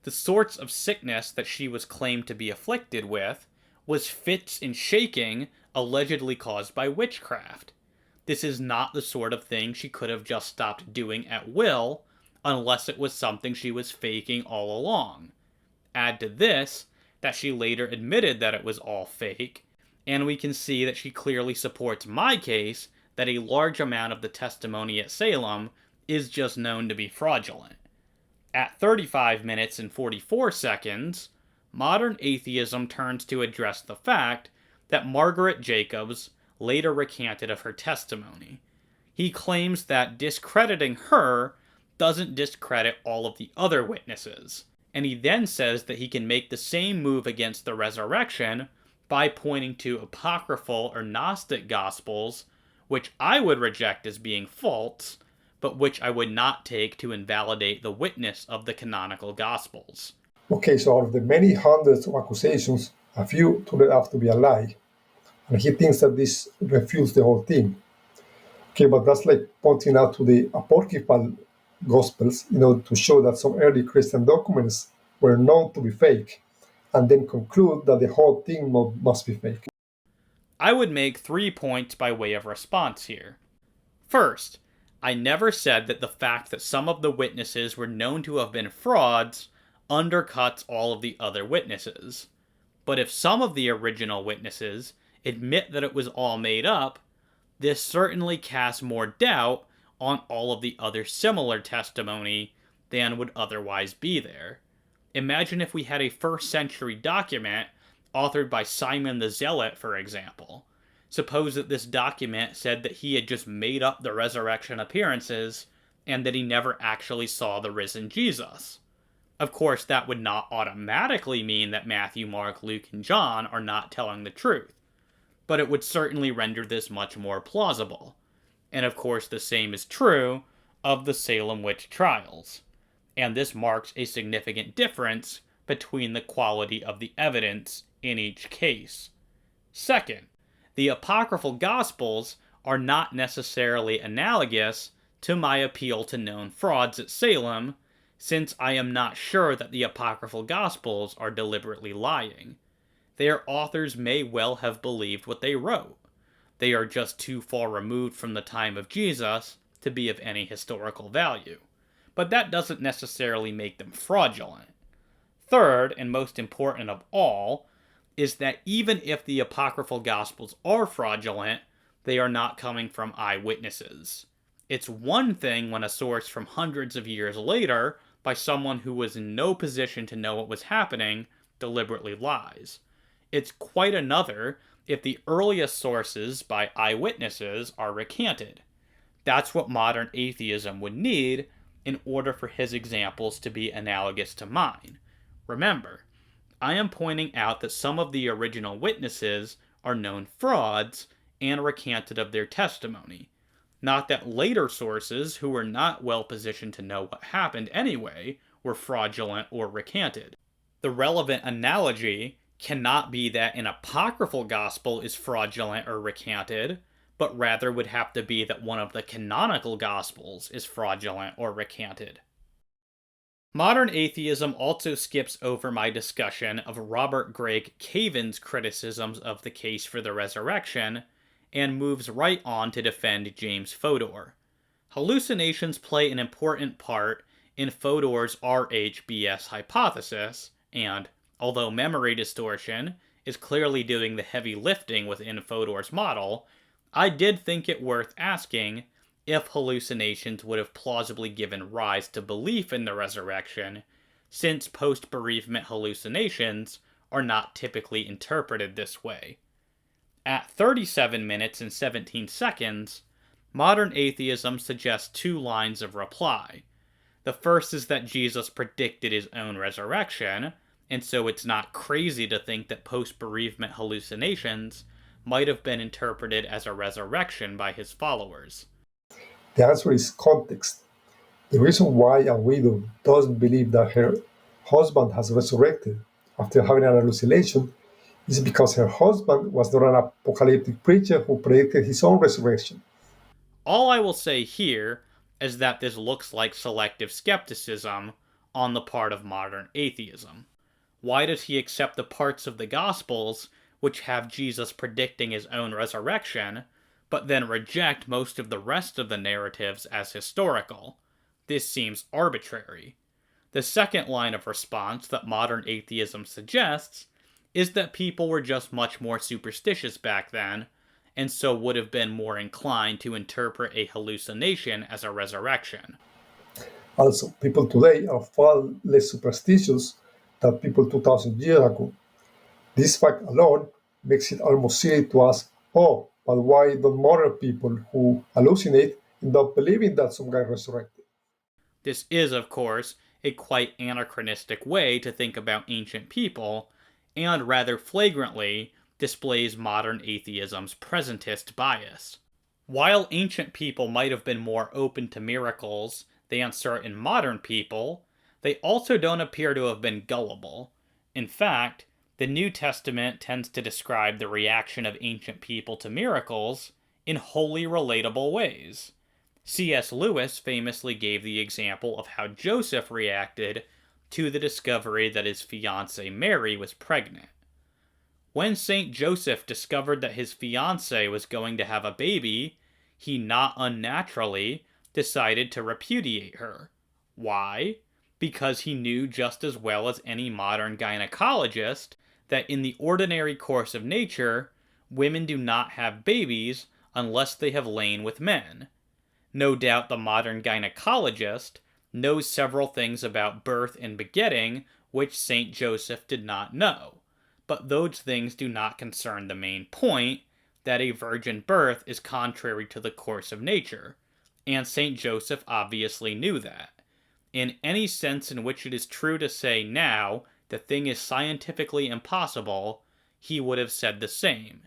The sorts of sickness that she was claimed to be afflicted with was fits and shaking allegedly caused by witchcraft. This is not the sort of thing she could have just stopped doing at will, unless it was something she was faking all along. Add to this that she later admitted that it was all fake, and we can see that she clearly supports my case that a large amount of the testimony at Salem is just known to be fraudulent. At 35 minutes and 44 seconds, modern atheism turns to address the fact that Margaret Jacobs later recanted of her testimony. He claims that discrediting her doesn't discredit all of the other witnesses, and he then says that he can make the same move against the resurrection by pointing to apocryphal or Gnostic Gospels, which I would reject as being false, but which I would not take to invalidate the witness of the canonical Gospels. Okay, so out of the many hundreds of accusations, a few turned out to be a lie. And he thinks that this refutes the whole thing. Okay, but that's like pointing out to the apocryphal Gospels, to show that some early Christian documents were known to be fake, and then conclude that the whole thing must be fake. I would make 3 points by way of response here. First, I never said that the fact that some of the witnesses were known to have been frauds undercuts all of the other witnesses. But if some of the original witnesses admit that it was all made up, this certainly casts more doubt on all of the other similar testimony than would otherwise be there. Imagine if we had a 1st century document authored by Simon the Zealot, for example. Suppose that this document said that he had just made up the resurrection appearances and that he never actually saw the risen Jesus. Of course, that would not automatically mean that Matthew, Mark, Luke, and John are not telling the truth, but it would certainly render this much more plausible. And of course, the same is true of the Salem witch trials, and this marks a significant difference between the quality of the evidence in each case. Second, the apocryphal Gospels are not necessarily analogous to my appeal to known frauds at Salem, since I am not sure that the apocryphal Gospels are deliberately lying. Their authors may well have believed what they wrote. They are just too far removed from the time of Jesus to be of any historical value. But that doesn't necessarily make them fraudulent. Third, and most important of all, is that even if the apocryphal Gospels are fraudulent, they are not coming from eyewitnesses. It's one thing when a source from hundreds of years later, by someone who was in no position to know what was happening, deliberately lies. It's quite another if the earliest sources by eyewitnesses are recanted. That's what modern atheism would need in order for his examples to be analogous to mine. Remember, I am pointing out that some of the original witnesses are known frauds and recanted of their testimony, not that later sources who were not well positioned to know what happened anyway were fraudulent or recanted. The relevant analogy cannot be that an apocryphal gospel is fraudulent or recanted, but rather would have to be that one of the canonical gospels is fraudulent or recanted. Modern atheism also skips over my discussion of Robert Gregg Caven's criticisms of the case for the resurrection, and moves right on to defend James Fodor. Hallucinations play an important part in Fodor's RHBS hypothesis, and, although memory distortion is clearly doing the heavy lifting within Fodor's model, I did think it worth asking if hallucinations would have plausibly given rise to belief in the resurrection, since post-bereavement hallucinations are not typically interpreted this way. At 37 minutes and 17 seconds, modern atheism suggests 2 lines of reply. The first is that Jesus predicted his own resurrection, and so it's not crazy to think that post-bereavement hallucinations might have been interpreted as a resurrection by his followers. The answer is context. The reason why a widow doesn't believe that her husband has resurrected after having an hallucination is because her husband was not an apocalyptic preacher who predicted his own resurrection. All I will say here as that this looks like selective skepticism on the part of modern atheism. Why does he accept the parts of the Gospels which have Jesus predicting his own resurrection, but then reject most of the rest of the narratives as historical? This seems arbitrary. The second line of response that modern atheism suggests is that people were just much more superstitious back then, and so would have been more inclined to interpret a hallucination as a resurrection. Also, people today are far less superstitious than people 2000 years ago. This fact alone makes it almost silly to ask, oh, but why don't modern people who hallucinate end up believing that some guy resurrected? This is, of course, a quite anachronistic way to think about ancient people, and rather flagrantly displays modern atheism's presentist bias. While ancient people might have been more open to miracles than certain modern people, they also don't appear to have been gullible. In fact, the New Testament tends to describe the reaction of ancient people to miracles in wholly relatable ways. C.S. Lewis famously gave the example of how Joseph reacted to the discovery that his fiancée Mary was pregnant. When St. Joseph discovered that his fiancée was going to have a baby, he not unnaturally decided to repudiate her. Why? Because he knew just as well as any modern gynecologist that in the ordinary course of nature, women do not have babies unless they have lain with men. No doubt the modern gynecologist knows several things about birth and begetting which St. Joseph did not know, but those things do not concern the main point, that a virgin birth is contrary to the course of nature, and St. Joseph obviously knew that. In any sense in which it is true to say now the thing is scientifically impossible, he would have said the same.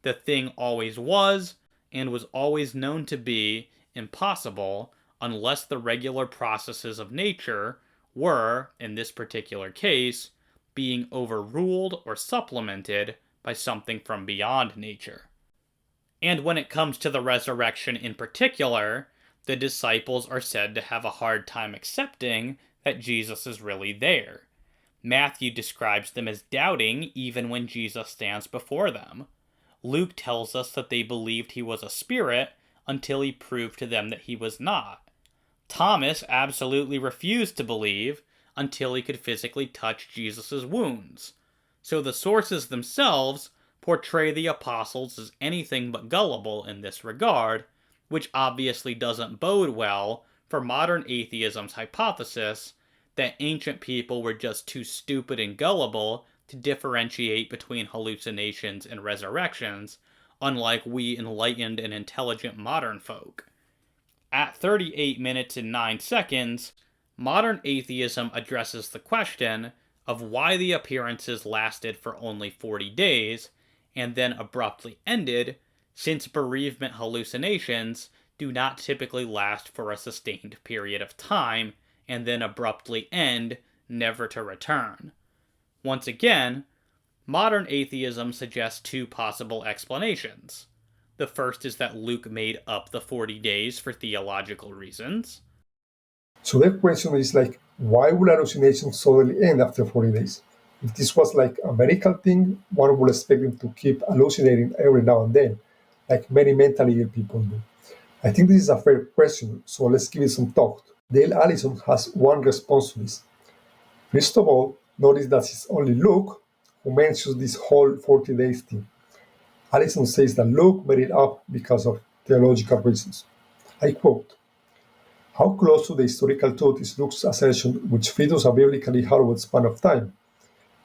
The thing always was, and was always known to be, impossible unless the regular processes of nature were, in this particular case, being overruled or supplemented by something from beyond nature. And when it comes to the resurrection in particular, the disciples are said to have a hard time accepting that Jesus is really there. Matthew describes them as doubting even when Jesus stands before them. Luke tells us that they believed he was a spirit until he proved to them that he was not. Thomas absolutely refused to believe until he could physically touch Jesus' wounds. So the sources themselves portray the apostles as anything but gullible in this regard, which obviously doesn't bode well for modern atheism's hypothesis that ancient people were just too stupid and gullible to differentiate between hallucinations and resurrections, unlike we enlightened and intelligent modern folk. At 38 minutes and 9 seconds, modern atheism addresses the question of why the appearances lasted for only 40 days and then abruptly ended, since bereavement hallucinations do not typically last for a sustained period of time and then abruptly end, never to return. Once again, modern atheism suggests two possible explanations. The first is that Luke made up the 40 days for theological reasons. So the question is like, why would hallucinations suddenly end after 40 days? If this was like a medical thing, one would expect him to keep hallucinating every now and then, like many mentally ill people do. I think this is a fair question, so let's give it some thought. Dale Allison has one response to this. First of all, notice that it's only Luke who mentions this whole 40 days thing. Allison says that Luke made it up because of theological reasons. I quote, "How close to the historical truth is Luke's assertion, which features a biblically hallowed span of time?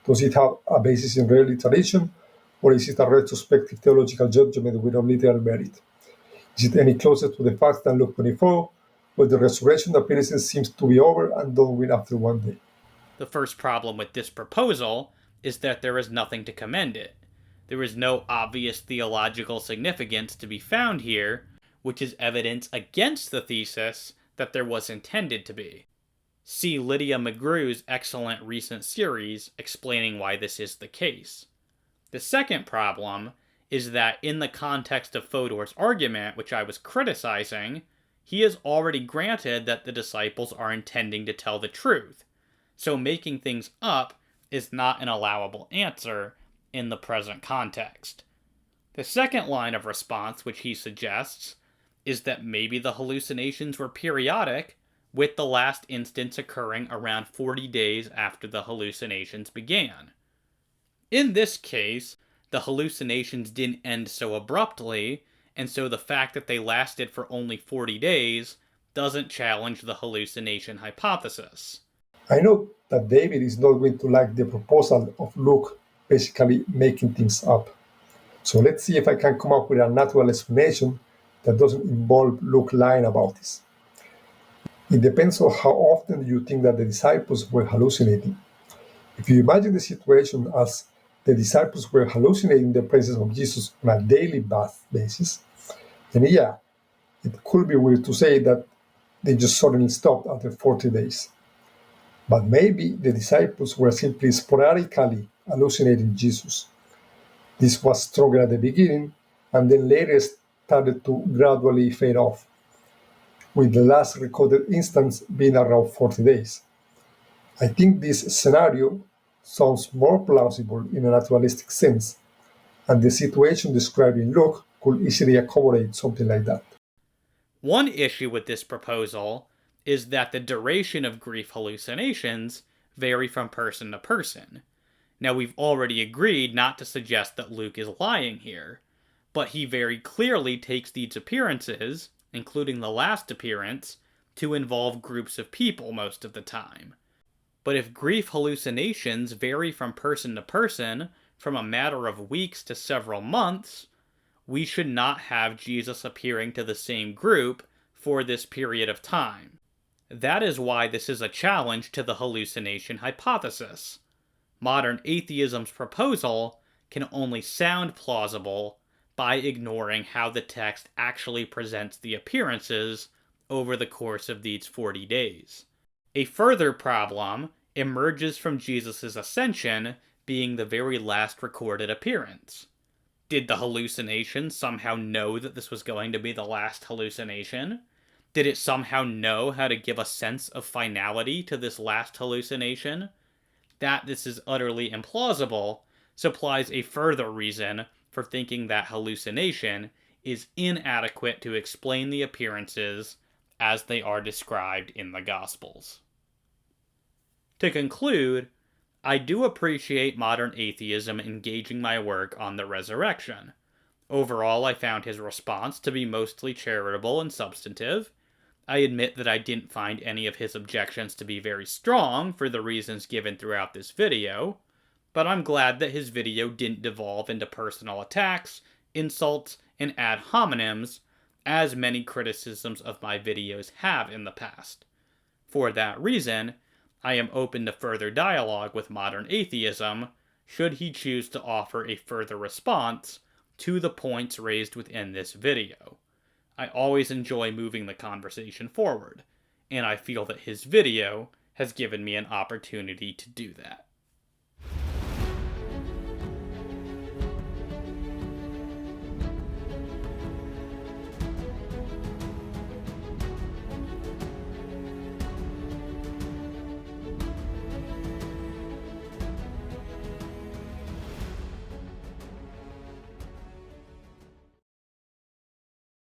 Does it have a basis in real tradition, or is it a retrospective theological judgment without literal merit? Is it any closer to the facts than Luke 24, where the resurrection appearance seems to be over and done with after one day?" The first problem with this proposal is that there is nothing to commend it. There is no obvious theological significance to be found here, which is evidence against the thesis that there was intended to be. See Lydia McGrew's excellent recent series explaining why this is the case. The second problem is that in the context of Fodor's argument, which I was criticizing, he has already granted that the disciples are intending to tell the truth, so making things up is not an allowable answer in the present context. The second line of response, which he suggests, is that maybe the hallucinations were periodic, with the last instance occurring around 40 days after the hallucinations began. In this case, the hallucinations didn't end so abruptly, and so the fact that they lasted for only 40 days doesn't challenge the hallucination hypothesis. I know that David is not going to like the proposal of Luke basically making things up. So let's see if I can come up with a natural explanation that doesn't involve Luke lying about this. It depends on how often you think that the disciples were hallucinating. If you imagine the situation as the disciples were hallucinating the presence of Jesus on a daily basis, then yeah, it could be weird to say that they just suddenly stopped after 40 days. But maybe the disciples were simply sporadically hallucinating Jesus. This was stronger at the beginning, and then later started to gradually fade off, with the last recorded instance being around 40 days. I think this scenario sounds more plausible in a naturalistic sense, and the situation described in Luke could easily accommodate something like that. One issue with this proposal is that the duration of grief hallucinations vary from person to person. Now, we've already agreed not to suggest that Luke is lying here, but he very clearly takes these appearances, including the last appearance, to involve groups of people most of the time. But if grief hallucinations vary from person to person, from a matter of weeks to several months, we should not have Jesus appearing to the same group for this period of time. That is why this is a challenge to the hallucination hypothesis. Modern atheism's proposal can only sound plausible by ignoring how the text actually presents the appearances over the course of these 40 days. A further problem emerges from Jesus' ascension being the very last recorded appearance. Did the hallucination somehow know that this was going to be the last hallucination? Did it somehow know how to give a sense of finality to this last hallucination? That this is utterly implausible supplies a further reason for thinking that hallucination is inadequate to explain the appearances as they are described in the Gospels. To conclude, I do appreciate modern atheism engaging my work on the resurrection. Overall, I found his response to be mostly charitable and substantive. I admit that I didn't find any of his objections to be very strong for the reasons given throughout this video, but I'm glad that his video didn't devolve into personal attacks, insults, and ad hominems, as many criticisms of my videos have in the past. For that reason, I am open to further dialogue with modern atheism, should he choose to offer a further response to the points raised within this video. I always enjoy moving the conversation forward, and I feel that his video has given me an opportunity to do that.